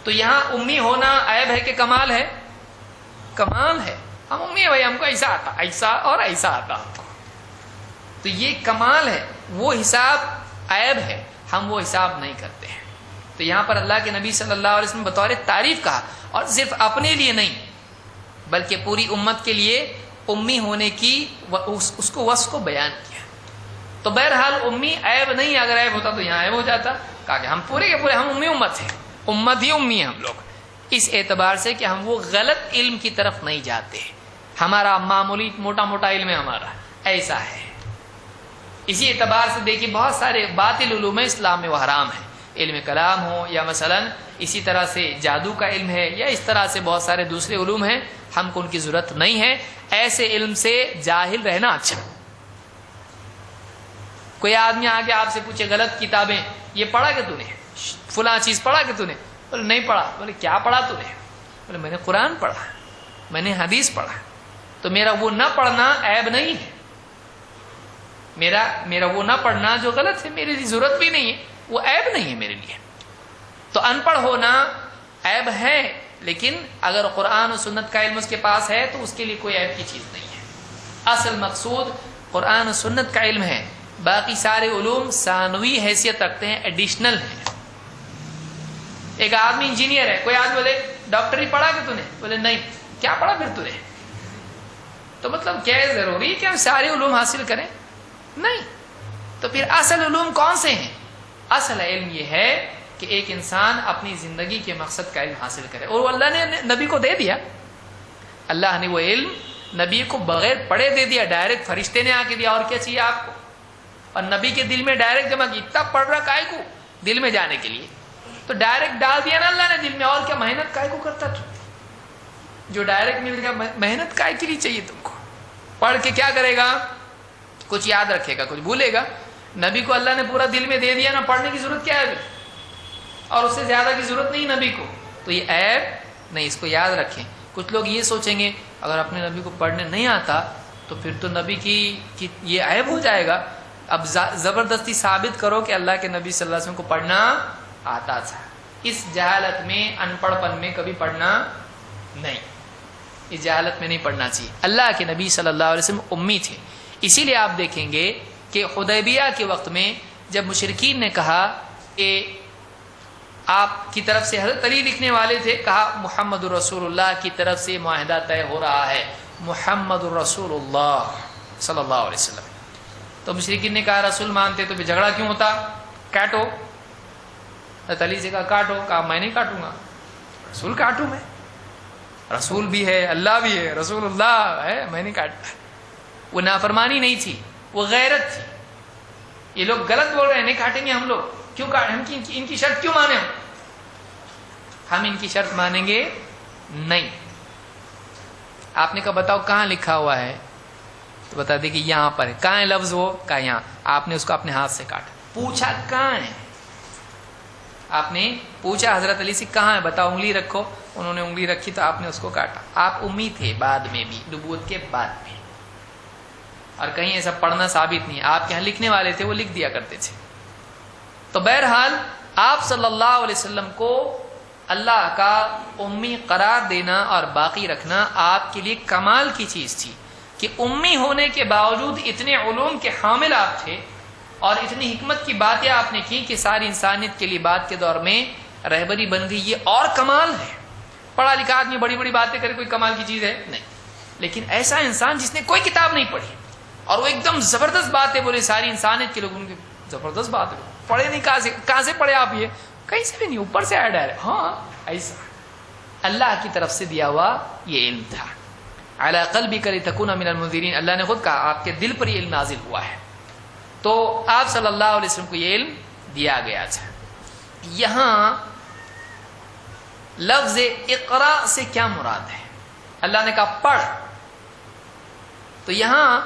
تو یہاں امی ہونا عیب ہے کہ کمال ہے؟ کمال ہے، ہم امی ہیں بھائی، ہم کو ایسا آتا ایسا اور ایسا آتا ہم کو، تو یہ کمال ہے۔ وہ حساب عیب ہے، ہم وہ حساب نہیں کرتے ہیں۔ تو یہاں پر اللہ کے نبی صلی اللہ علیہ وسلم بطور تعریف کہا، اور صرف اپنے لیے نہیں بلکہ پوری امت کے لیے امی ہونے کی اس کو وصف کو بیان کیا۔ تو بہرحال امی عیب نہیں، اگر عیب ہوتا تو یہاں عیب ہو جاتا، کہا کہ ہم پورے کے پورے ہم امی امت ہیں، امت ہی امی ہیں ہم لوگ، اس اعتبار سے کہ ہم وہ غلط علم کی طرف نہیں جاتے، ہمارا معمولی موٹا موٹا علم ہے ہمارا، ایسا ہے۔ اسی اعتبار سے دیکھیے بہت سارے باطل علوم اسلام میں وہ حرام ہیں، علم کلام ہو یا مثلا اسی طرح سے جادو کا علم ہے یا اس طرح سے بہت سارے دوسرے علوم ہیں، ہم کو ان کی ضرورت نہیں ہے۔ ایسے علم سے جاہل رہنا اچھا۔ کوئی آدمی آ کے آپ سے پوچھے غلط کتابیں، یہ پڑھا کہ تو نے فلاں چیز پڑھا کہ تو نے؟ بولے نہیں پڑھا۔ بولے کیا پڑھا تو نے؟ بولے میں نے قرآن پڑھا، میں نے حدیث پڑھا۔ تو میرا وہ نہ پڑھنا عیب نہیں ہے، میرا وہ نہ پڑھنا جو غلط ہے، میری ضرورت بھی نہیں ہے، وہ عیب نہیں ہے میرے لیے۔ تو ان پڑھ ہونا عیب ہے، لیکن اگر قرآن و سنت کا علم اس کے پاس ہے تو اس کے لیے کوئی عیب کی چیز نہیں ہے۔ اصل مقصود قرآن و سنت کا علم ہے، باقی سارے علوم ثانوی حیثیت رکھتے ہیں، ایڈیشنل ہیں۔ ایک آدمی انجینئر ہے، کوئی آدمی بولے ڈاکٹری پڑھا کہ تو نے؟ بولے نہیں۔ کیا پڑھا پھر تو نے؟ تو مطلب کیا ہے، ضروری ہے کہ ہم سارے علوم حاصل کریں؟ نہیں۔ تو پھر اصل علوم کون سے ہیں؟ اصل علم یہ ہے کہ ایک انسان اپنی زندگی کے مقصد کا علم حاصل کرے، اور وہ اللہ نے نبی کو دے دیا۔ اللہ نے وہ علم نبی کو بغیر پڑھے دے دیا، ڈائریکٹ فرشتے نے آ کے دیا، اور کیا چاہیے آپ کو؟ اور نبی کے دل میں ڈائریکٹ جمع کی، اتنا پڑھ رہا کائے کو دل میں جانے کے لیے، تو ڈائریکٹ ڈال دیا نا اللہ نے دل میں، اور کیا محنت کائے کو کرتا تو؟ جو ڈائریکٹ مل گیا، محنت کائے کے لیے چاہیے تم کو؟ پڑھ کے کیا کرے گا؟ کچھ یاد رکھے گا، کچھ بھولے گا۔ نبی کو اللہ نے پورا دل میں دے دیا نا، پڑھنے کی ضرورت کیا ہے ابھی؟ اور اس سے زیادہ کی ضرورت نہیں نبی کو، تو یہ عیب نہیں، اس کو یاد رکھیں۔ کچھ لوگ یہ سوچیں گے اگر اپنے نبی کو پڑھنے نہیں آتا تو پھر تو نبی کی یہ عیب ہو جائے گا۔ اب زبردستی ثابت کرو کہ اللہ کے نبی صلی اللہ علیہ وسلم کو پڑھنا آتا تھا۔ اس جہالت میں، ان پڑھ پن میں کبھی پڑھنا نہیں، اس جہالت میں نہیں پڑھنا چاہیے۔ اللہ کے نبی صلی اللہ علیہ وسلم امی تھے، اسی لیے آپ دیکھیں گے کہ حدیبیہ کے وقت میں جب مشرکین نے کہا آپ کی طرف سے حضرت علی لکھنے والے تھے، کہا محمد الرسول اللہ کی طرف سے معاہدہ طے ہو رہا ہے، محمد الرسول اللہ صلی اللہ علیہ وسلم۔ تو مشرکین نے کہا رسول مانتے تو جھگڑا کیوں ہوتا، کاٹو۔ حضرت علی سے کہا کاٹو، کہا میں نہیں کاٹوں گا، رسول کاٹوں میں، رسول بھی ہے اللہ بھی ہے، رسول اللہ ہے، میں نہیں کاٹتا۔ وہ نافرمانی نہیں تھی، وہ غیرت تھی۔ یہ لوگ غلط بول رہے ہیں، نہیں کاٹیں گے ہم لوگ، کیوں ہم ان کی شرط کیوں مانیں؟ ہم ان کی شرط مانیں گے نہیں۔ آپ نے کہا بتاؤ کہاں لکھا ہوا ہے، تو بتا دے کہ یہاں پر ہے۔ کہاں ہے لفظ؟ وہ کہا یہاں۔ آپ نے اس کو اپنے ہاتھ سے کاٹا۔ پوچھا کہاں ہے، آپ نے پوچھا حضرت علی سے کہاں ہے، بتاؤ، انگلی رکھو۔ انہوں نے انگلی رکھی تو آپ نے اس کو کاٹا۔ آپ امی تھے بعد میں بھی، نبوت کے بعد میں، اور کہیں ایسا پڑھنا ثابت نہیں ہے، آپ کے یہاں لکھنے والے تھے وہ لکھ دیا کرتے تھے۔ تو بہرحال آپ صلی اللہ علیہ وسلم کو اللہ کا امی قرار دینا اور باقی رکھنا آپ کے لیے کمال کی چیز تھی کہ امی ہونے کے باوجود اتنے علوم کے حامل آپ تھے اور اتنی حکمت کی باتیں آپ نے کی کہ ساری انسانیت کے لیے بعد کے دور میں رہبری بن گئی۔ یہ اور کمال ہے۔ پڑھا لکھا آدمی بڑی بڑی باتیں کرے، کوئی کمال کی چیز ہے نہیں، لیکن ایسا انسان جس نے کوئی کتاب نہیں پڑھی اور وہ ایک دم زبردست باتیں بولے ساری انسانیت کے لوگوں کی، زبردست بات ہے، پڑھے نہیں، کہاں سے پڑھے آپ؟ یہ کہیں سے بھی نہیں، اوپر سے آیا ڈائریکٹ۔ ہاں ایسا اللہ کی طرف سے دیا ہوا یہ علم تھا۔ علی قلبک لتکون من المنذرین، اللہ نے خود کہا آپ کے دل پر یہ علم نازل ہوا ہے۔ تو آپ صلی اللہ علیہ وسلم کو یہ علم دیا گیا تھا۔ یہاں لفظ اقرا سے کیا مراد ہے؟ اللہ نے کہا پڑھ، تو یہاں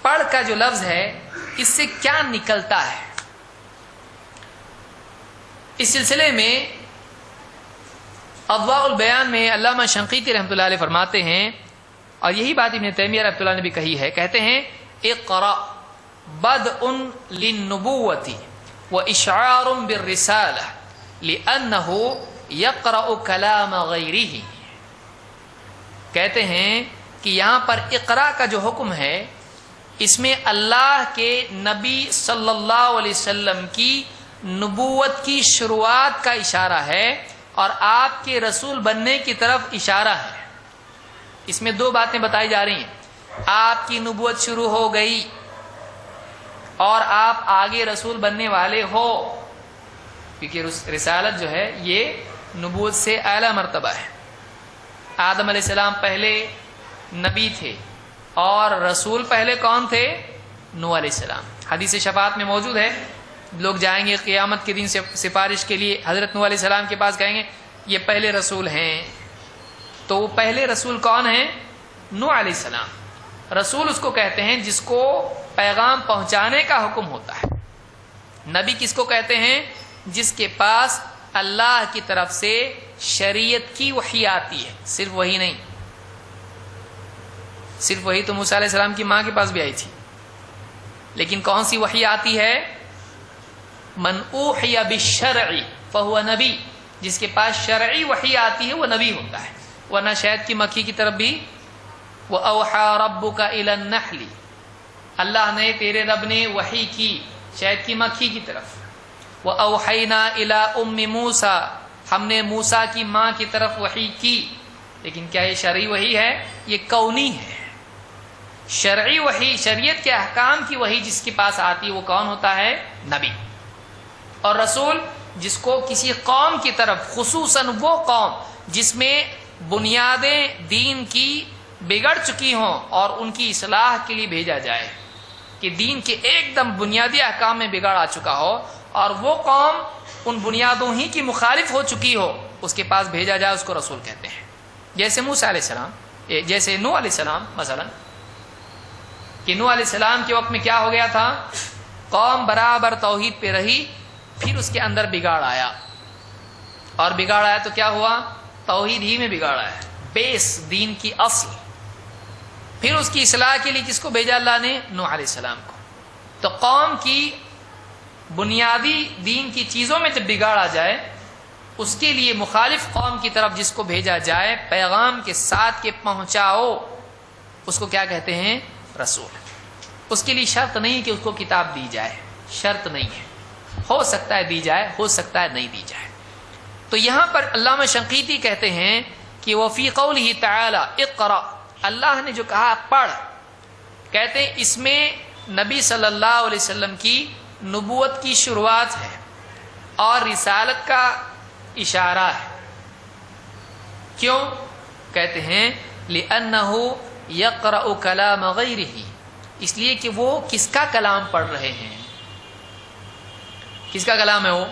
پڑھ کا جو لفظ ہے اس سے کیا نکلتا ہے؟ اس سلسلے میں اضواء البیان میں علامہ شنقیطی رحمۃ اللہ علیہ فرماتے ہیں، اور یہی بات ابن تیمیہ رحمۃ اللہ نے بھی کہی ہے، کہتے ہیں اقرا بدء للنبوۃ واشعار بالرسالہ لانہ یقرأ کلام غیرہ۔ کہتے ہیں کہ یہاں پر اقرا کا جو حکم ہے اس میں اللہ کے نبی صلی اللہ علیہ وسلم کی نبوت کی شروعات کا اشارہ ہے اور آپ کے رسول بننے کی طرف اشارہ ہے۔ اس میں دو باتیں بتائی جا رہی ہیں، آپ کی نبوت شروع ہو گئی اور آپ آگے رسول بننے والے ہو، کیونکہ رسالت جو ہے یہ نبوت سے اعلیٰ مرتبہ ہے۔ آدم علیہ السلام پہلے نبی تھے اور رسول پہلے کون تھے؟ نوح علیہ السلام۔ حدیث شفاعت میں موجود ہے، لوگ جائیں گے قیامت کے دن سے سفارش کے لیے حضرت نوح علیہ السلام کے پاس، کہیں گے یہ پہلے رسول ہیں۔ تو وہ پہلے رسول کون ہیں؟ نوح علیہ السلام۔ رسول اس کو کہتے ہیں جس کو پیغام پہنچانے کا حکم ہوتا ہے۔ نبی کس کو کہتے ہیں؟ جس کے پاس اللہ کی طرف سے شریعت کی وحی آتی ہے، صرف وہی نہیں، صرف وہی تو موسیٰ علیہ السلام کی ماں کے پاس بھی آئی تھی، لیکن کون سی وحی آتی ہے؟ من اوحی بالشرع فہو نبی، جس کے پاس شرعی وحی آتی ہے وہ نبی ہوتا ہے، ورنہ شہد کی مکھی کی طرف بھی وَأَوْحَى رَبُّكَ إِلَى النَّحْلِ، اللہ نے تیرے رب نے وحی کی شہد کی مکھی کی طرف۔ وَأَوْحَيْنَا إِلَىٰ أُمِّ مُوسَىٰ، ہم نے موسیٰ کی ماں کی طرف وحی کی، لیکن کیا یہ شرعی وحی ہے؟ یہ کونی ہے۔ شرعی وحی، شریعت کے احکام کی وحی جس کے پاس آتی ہے وہ کون ہوتا ہے؟ نبی۔ اور رسول جس کو کسی قوم کی طرف، خصوصاً وہ قوم جس میں بنیادیں دین کی بگڑ چکی ہوں اور ان کی اصلاح کے لیے بھیجا جائے، کہ دین کے ایک دم بنیادی احکام میں بگاڑ آ چکا ہو اور وہ قوم ان بنیادوں ہی کی مخالف ہو چکی ہو، اس کے پاس بھیجا جائے، اس کو رسول کہتے ہیں۔ جیسے موسیٰ علیہ السلام، جیسے نوح علیہ السلام مثلا، کہ نوح علیہ السلام کے وقت میں کیا ہو گیا تھا؟ قوم برابر توحید پہ رہی، پھر اس کے اندر بگاڑ آیا، اور بگاڑ آیا تو کیا ہوا؟ توحید ہی میں بگاڑ آیا، بیس دین کی اصل۔ پھر اس کی اصلاح کے لیے کس کو بھیجا اللہ نے؟ نوح علیہ السلام کو۔ تو قوم کی بنیادی دین کی چیزوں میں جب بگاڑ آ جائے، اس کے لیے مخالف قوم کی طرف جس کو بھیجا جائے پیغام کے ساتھ کہ پہنچاؤ، اس کو کیا کہتے ہیں؟ رسول۔ اس کے لیے شرط نہیں کہ اس کو کتاب دی جائے، شرط نہیں ہے، ہو سکتا ہے دی جائے، ہو سکتا ہے نہیں دی جائے۔ تو یہاں پر علامہ شنقیطی کہتے ہیں کہ وفی قولہ تعالی اقرا، اللہ نے جو کہا پڑھ، کہتے ہیں اس میں نبی صلی اللہ علیہ وسلم کی نبوت کی شروعات ہے اور رسالت کا اشارہ ہے۔ کیوں؟ کہتے ہیں لِأَنَّهُ يَقْرَأُ كَلَامَ غَيْرِهِ، اس لیے کہ وہ کس کا کلام پڑھ رہے ہیں؟ کس کا کلام ہے وہ؟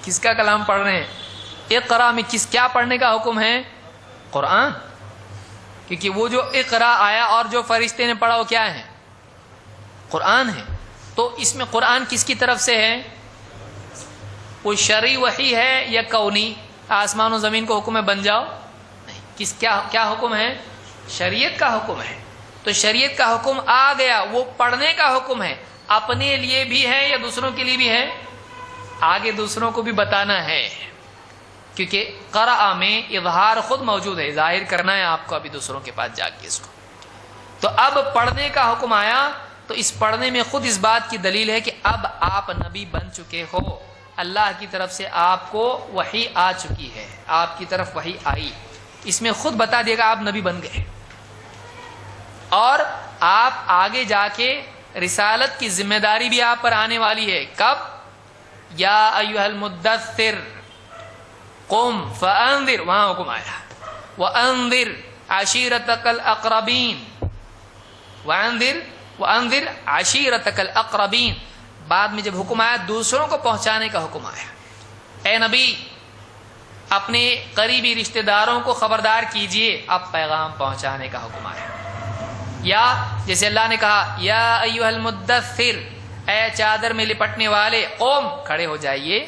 کس کا کلام پڑھ رہے ہیں؟ اقرا میں کیا پڑھنے کا حکم ہے؟ قرآن، کیونکہ وہ جو اقرا آیا اور جو فرشتے نے پڑھا وہ کیا ہے؟ قرآن ہے۔ تو اس میں قرآن کس کی طرف سے ہے؟ وہ شرعی وحی ہے یا کونی؟ آسمان و زمین کو حکم ہے بن جاؤ؟ نہیں، کیا حکم ہے؟ شریعت کا حکم ہے۔ تو شریعت کا حکم آ گیا، وہ پڑھنے کا حکم ہے، اپنے لیے بھی ہے یا دوسروں کے لیے بھی ہے؟ آگے دوسروں کو بھی بتانا ہے، کیونکہ قرأ میں اظہار خود موجود ہے، ظاہر کرنا ہے آپ کو ابھی دوسروں کے پاس جا کے اس کو۔ تو اب پڑھنے کا حکم آیا، تو اس پڑھنے میں خود اس بات کی دلیل ہے کہ اب آپ نبی بن چکے ہو، اللہ کی طرف سے آپ کو وحی آ چکی ہے، آپ کی طرف وحی آئی، اس میں خود بتا دے گا آپ نبی بن گئے، اور آپ آگے جا کے رسالت کی ذمہ داری بھی آپ پر آنے والی ہے۔ کب؟ یا ایھا المدثر قم فانذر، وہاں حکم آیا وانذر عشیرتک الاقربین، وانذر عشیرتک الاقربین، بعد میں جب حکم آیا دوسروں کو پہنچانے کا حکم آیا، اے نبی اپنے قریبی رشتہ داروں کو خبردار کیجئے، اب پیغام پہنچانے کا حکم آیا۔ یا جیسے اللہ نے کہا یا ایھا المدثر، اے چادر میں لپٹنے والے، قوم کھڑے ہو جائیے،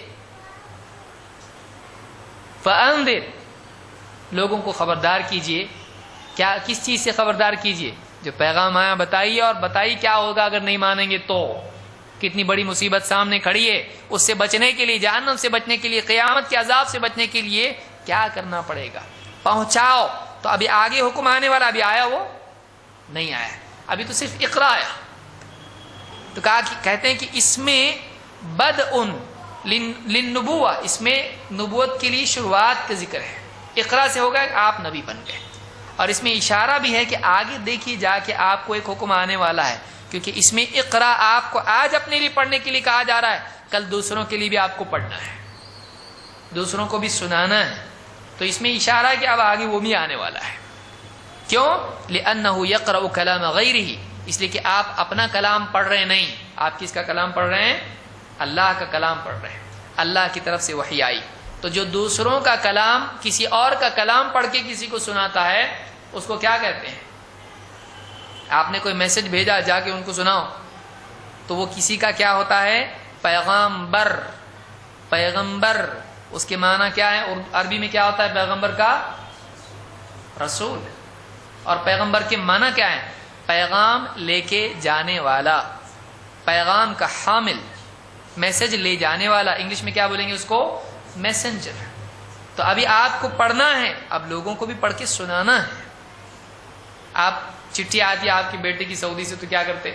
فانذر لوگوں کو خبردار کیجئے، کیا کس چیز سے خبردار کیجئے؟ جو پیغام آیا بتائیے، اور بتائیے کیا ہوگا اگر نہیں مانیں گے تو، کتنی بڑی مصیبت سامنے کھڑی ہے، اس سے بچنے کے لیے، جہنم سے بچنے کے لیے، قیامت کے عذاب سے بچنے کے لیے کیا کرنا پڑے گا؟ پہنچاؤ۔ تو ابھی آگے حکم آنے والا، ابھی آیا وہ نہیں آیا، ابھی تو صرف اقرا آیا۔ تو کہتے ہیں کہ اس میں بدء للنبوہ، اس میں نبوت کے لیے شروعات کا ذکر ہے، اقرا سے ہوگا کہ آپ نبی بن گئے، اور اس میں اشارہ بھی ہے کہ آگے دیکھیے جا کے آپ کو ایک حکم آنے والا ہے، کیونکہ اس میں اقرا آپ کو آج اپنے لیے پڑھنے کے لیے کہا جا رہا ہے، کل دوسروں کے لیے بھی آپ کو پڑھنا ہے، دوسروں کو بھی سنانا ہے۔ تو اس میں اشارہ ہے کہ اب آگے وہ بھی آنے والا ہے۔ کیوں؟ لِأَنَّهُ يَقْرَأُ كَلَامَ غَيْرِهِ، اس لیے کہ آپ اپنا کلام پڑھ رہے نہیں، آپ کس کا کلام پڑھ رہے ہیں؟ اللہ کا کلام پڑھ رہے ہیں، اللہ کی طرف سے وحی آئی۔ تو جو دوسروں کا کلام، کسی اور کا کلام پڑھ کے کسی کو سناتا ہے، اس کو کیا کہتے ہیں؟ آپ نے کوئی میسج بھیجا، جا کے ان کو سناؤ، تو وہ کسی کا کیا ہوتا ہے؟ پیغمبر۔ پیغمبر اس کے معنی کیا ہے؟ عربی میں کیا ہوتا ہے پیغمبر کا؟ رسول۔ اور پیغمبر کے معنی کیا ہے؟ پیغام لے کے جانے والا، پیغام کا حامل، میسج لے جانے والا، انگلش میں کیا بولیں گے اس کو؟ میسنجر۔ تو ابھی آپ کو پڑھنا ہے، اب لوگوں کو بھی پڑھ کے سنانا ہے۔ آپ چٹھی آتی ہے آپ کی بیٹے کی سعودی سے، تو کیا کرتے؟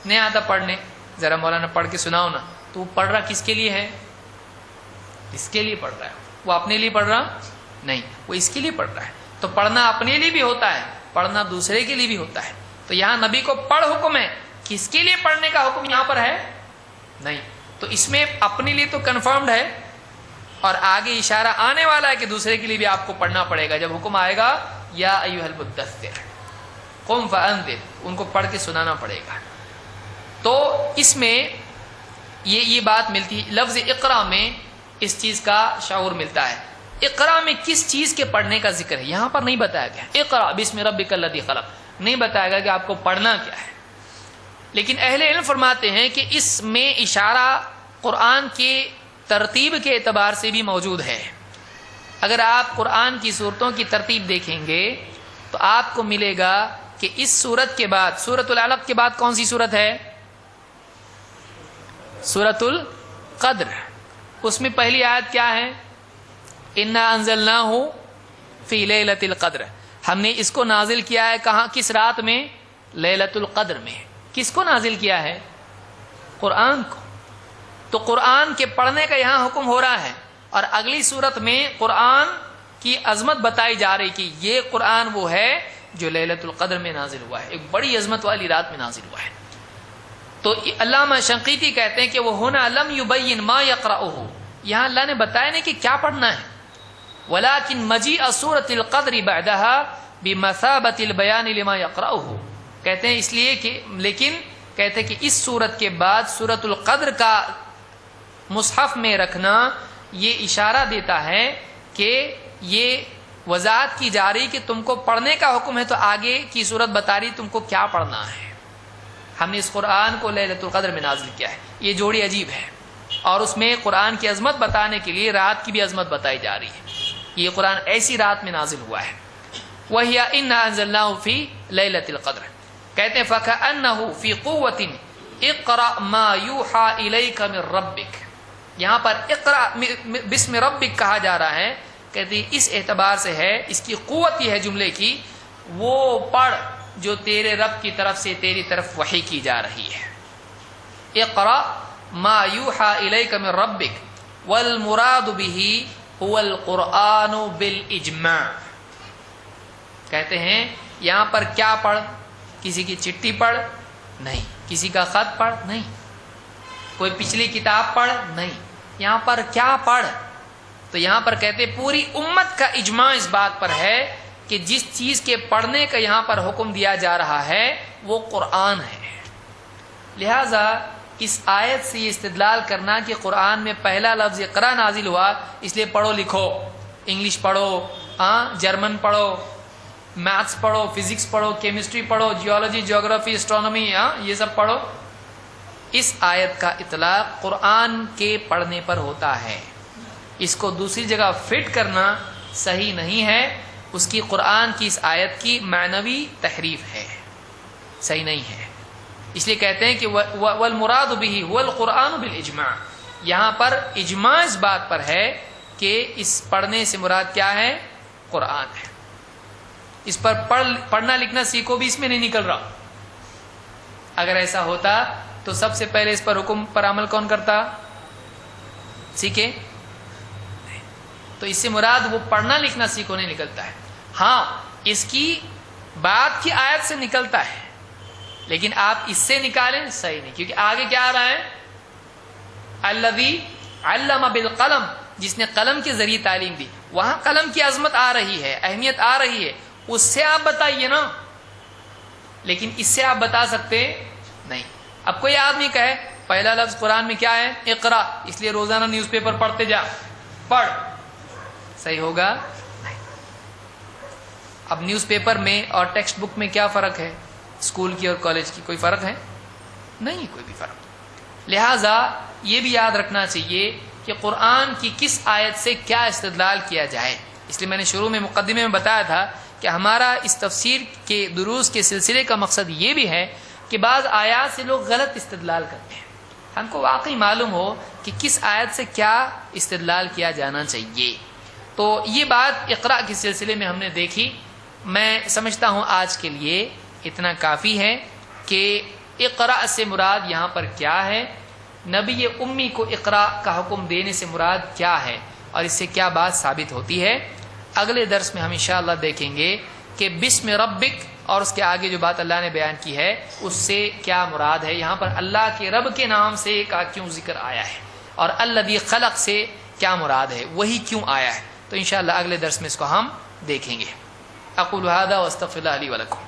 نہیں آتا پڑھنے، ذرا مولانا پڑھ کے سناؤ نا، تو وہ پڑھ رہا کس کے لیے ہے؟ اس کے لیے پڑھ رہا ہے، وہ اپنے لیے پڑھ رہا نہیں، وہ اس کے لیے پڑھ رہا ہے۔ تو پڑھنا اپنے لیے بھی ہوتا ہے، پڑھنا دوسرے کے لیے بھی ہوتا ہے۔ تو یہاں نبی کو پڑھ حکم ہے، کس کے لیے پڑھنے کا حکم یہاں پر ہے؟ نہیں۔ تو اس میں اپنے لیے تو کنفرمڈ ہے، اور آگے اشارہ آنے والا ہے کہ دوسرے کے لیے بھی آپ کو پڑھنا پڑے گا۔ جب حکم آئے گا یا ایھا المدثر قم فانذر، ان کو پڑھ کے سنانا پڑے گا۔ تو اس میں یہ بات ملتی ہے، لفظ اقرا میں اس چیز کا شعور ملتا ہے۔ اقرا میں کس چیز کے پڑھنے کا ذکر ہے یہاں پر نہیں بتایا گیا۔ اقرا بسم ربک الذی خلق، نہیں بتایا گیا کہ آپ کو پڑھنا کیا ہے، لیکن اہل علم فرماتے ہیں کہ اس میں اشارہ قرآن کی ترتیب کے اعتبار سے بھی موجود ہے۔ اگر آپ قرآن کی صورتوں کی ترتیب دیکھیں گے تو آپ کو ملے گا کہ اس سورت کے بعد، سورۃ العلق کے بعد کون سی سورت ہے؟ سورۃ القدر۔ اس میں پہلی آیت کیا ہے؟ انا انزلناہ فی لیلۃ القدر، ہم نے اس کو نازل کیا ہے کہاں؟ کس رات میں؟ لیلۃ القدر میں۔ کس کو نازل کیا ہے؟ قرآن کو. تو قرآن کے پڑھنے کا یہاں حکم ہو رہا ہے، اور اگلی صورت میں قرآن کی عظمت بتائی جا رہی کہ یہ قرآن وہ ہے جو لیلۃ القدر میں نازل ہوا ہے، ایک بڑی عظمت والی رات میں نازل ہوا ہے. تو علامہ شنقیطی کہتے ہیں کہ وہ ہونا لم یبین ما یقرأہ، یہاں اللہ نے بتایا نہیں کہ کیا پڑھنا ہے، ولیکن مجیء سورۃ القدر بعدها بمثابۃ البیان لما یقرأہ، کہتے ہیں اس لیے کہ لیکن کہتے ہیں کہ اس سورت کے بعد سورۃ القدر کا مصحف میں رکھنا یہ اشارہ دیتا ہے کہ یہ وضاحت کی جا رہی کہ تم کو پڑھنے کا حکم ہے، تو آگے کی سورت بتا رہی تم کو کیا پڑھنا ہے. ہم نے اس قرآن کو لیلۃ القدر میں نازل کیا ہے. یہ جوڑی عجیب ہے، اور اس میں قرآن کی عظمت بتانے کے لیے رات کی بھی عظمت بتائی جا رہی ہے. یہ قرآن ایسی رات میں نازل ہوا ہے. وَهِيَ إِنَّا أَنزَلْنَاهُ فِي لَيْلَةِ الْقَدْرِ، کہتے ہیں فَكَأَنَّهُ فِي قُوَّةٍ اقْرَأْ مَا يُوحَى إِلَيْكَ مِن رَبِّكَ، یہاں پر اقرأ بسم ربک کہا جا رہا ہے. کہتے ہیں اس اعتبار سے ہے، اس کی قوت یہ ہے جملے کی، وہ پڑھ جو تیرے رب کی طرف سے تیری طرف وحی کی جا رہی ہے. اقرأ ما یوحى الیک من ربک والمراد به هو القرآن بالاجماع. کہتے ہیں یہاں پر کیا پڑھ؟ کسی کی چٹھی پڑھ نہیں، کسی کا خط پڑھ نہیں، کوئی پچھلی کتاب پڑھ نہیں. یہاں پر کیا پڑھ؟ تو یہاں پر کہتے پوری امت کا اجماع اس بات پر ہے کہ جس چیز کے پڑھنے کا یہاں پر حکم دیا جا رہا ہے وہ قرآن ہے. لہذا اس آیت سے یہ استدلال کرنا کہ قرآن میں پہلا لفظ اقرا نازل ہوا اس لیے پڑھو لکھو، انگلش پڑھو، جرمن پڑھو، میتھس پڑھو، فزکس پڑھو، کیمسٹری پڑھو، جیولوجی، جیوگرافی، اسٹرانومی، یہ سب پڑھو، اس آیت کا اطلاق قرآن کے پڑھنے پر ہوتا ہے. اس کو دوسری جگہ فٹ کرنا صحیح نہیں ہے، اس کی قرآن کی اس آیت کی معنوی تحریف ہے، صحیح نہیں ہے. اس لیے کہتے ہیں کہ والمراد به هو القرآن بالاجماع، یہاں پر اجماع اس بات پر ہے کہ اس پڑھنے سے مراد کیا ہے؟ قرآن ہے. اس پر پڑھنا لکھنا سیکھو بھی اس میں نہیں نکل رہا. اگر ایسا ہوتا تو سب سے پہلے اس پر حکم پر عمل کون کرتا؟ سیکھے. تو اس سے مراد وہ پڑھنا لکھنا سیکھو نہیں نکلتا ہے. ہاں اس کی بات کی آیت سے نکلتا ہے، لیکن آپ اس سے نکالیں صحیح نہیں، کیونکہ آگے کیا آ رہا ہے؟ الذی علم بالقلم، جس نے قلم کے ذریعے تعلیم دی. وہاں قلم کی عظمت آ رہی ہے، اہمیت آ رہی ہے، اس سے آپ بتائیے نا. لیکن اس سے آپ بتا سکتے نہیں. اب کوئی آدمی کہے پہلا لفظ قرآن میں کیا ہے؟ اقرا، اس لیے روزانہ نیوز پیپر پڑھتے جا، پڑھ. صحیح ہوگا؟ نہیں. اب نیوز پیپر میں اور ٹیکسٹ بک میں کیا فرق ہے؟ اسکول کی اور کالج کی کوئی فرق ہے؟ نہیں، کوئی بھی فرق. لہذا یہ بھی یاد رکھنا چاہیے کہ قرآن کی کس آیت سے کیا استدلال کیا جائے. اس لیے میں نے شروع میں مقدمے میں بتایا تھا کہ ہمارا اس تفسیر کے دروس کے سلسلے کا مقصد یہ بھی ہے کہ بعض آیات سے لوگ غلط استدلال کرتے ہیں. ہم کو واقعی معلوم ہو کہ کس آیت سے کیا استدلال کیا جانا چاہیے. تو یہ بات اقرا کے سلسلے میں ہم نے دیکھی. میں سمجھتا ہوں آج کے لیے اتنا کافی ہے کہ اقرا سے مراد یہاں پر کیا ہے، نبی امی کو اقرا کا حکم دینے سے مراد کیا ہے، اور اس سے کیا بات ثابت ہوتی ہے. اگلے درس میں ہم انشاءاللہ دیکھیں گے کہ بسم ربک اور اس کے آگے جو بات اللہ نے بیان کی ہے اس سے کیا مراد ہے. یہاں پر اللہ کے رب کے نام سے کا کیوں ذکر آیا ہے، اور الذی خلق سے کیا مراد ہے، وہی کیوں آیا ہے. تو انشاءاللہ اگلے درس میں اس کو ہم دیکھیں گے. اقول ھذا واستغفر اللہ لی ولکم.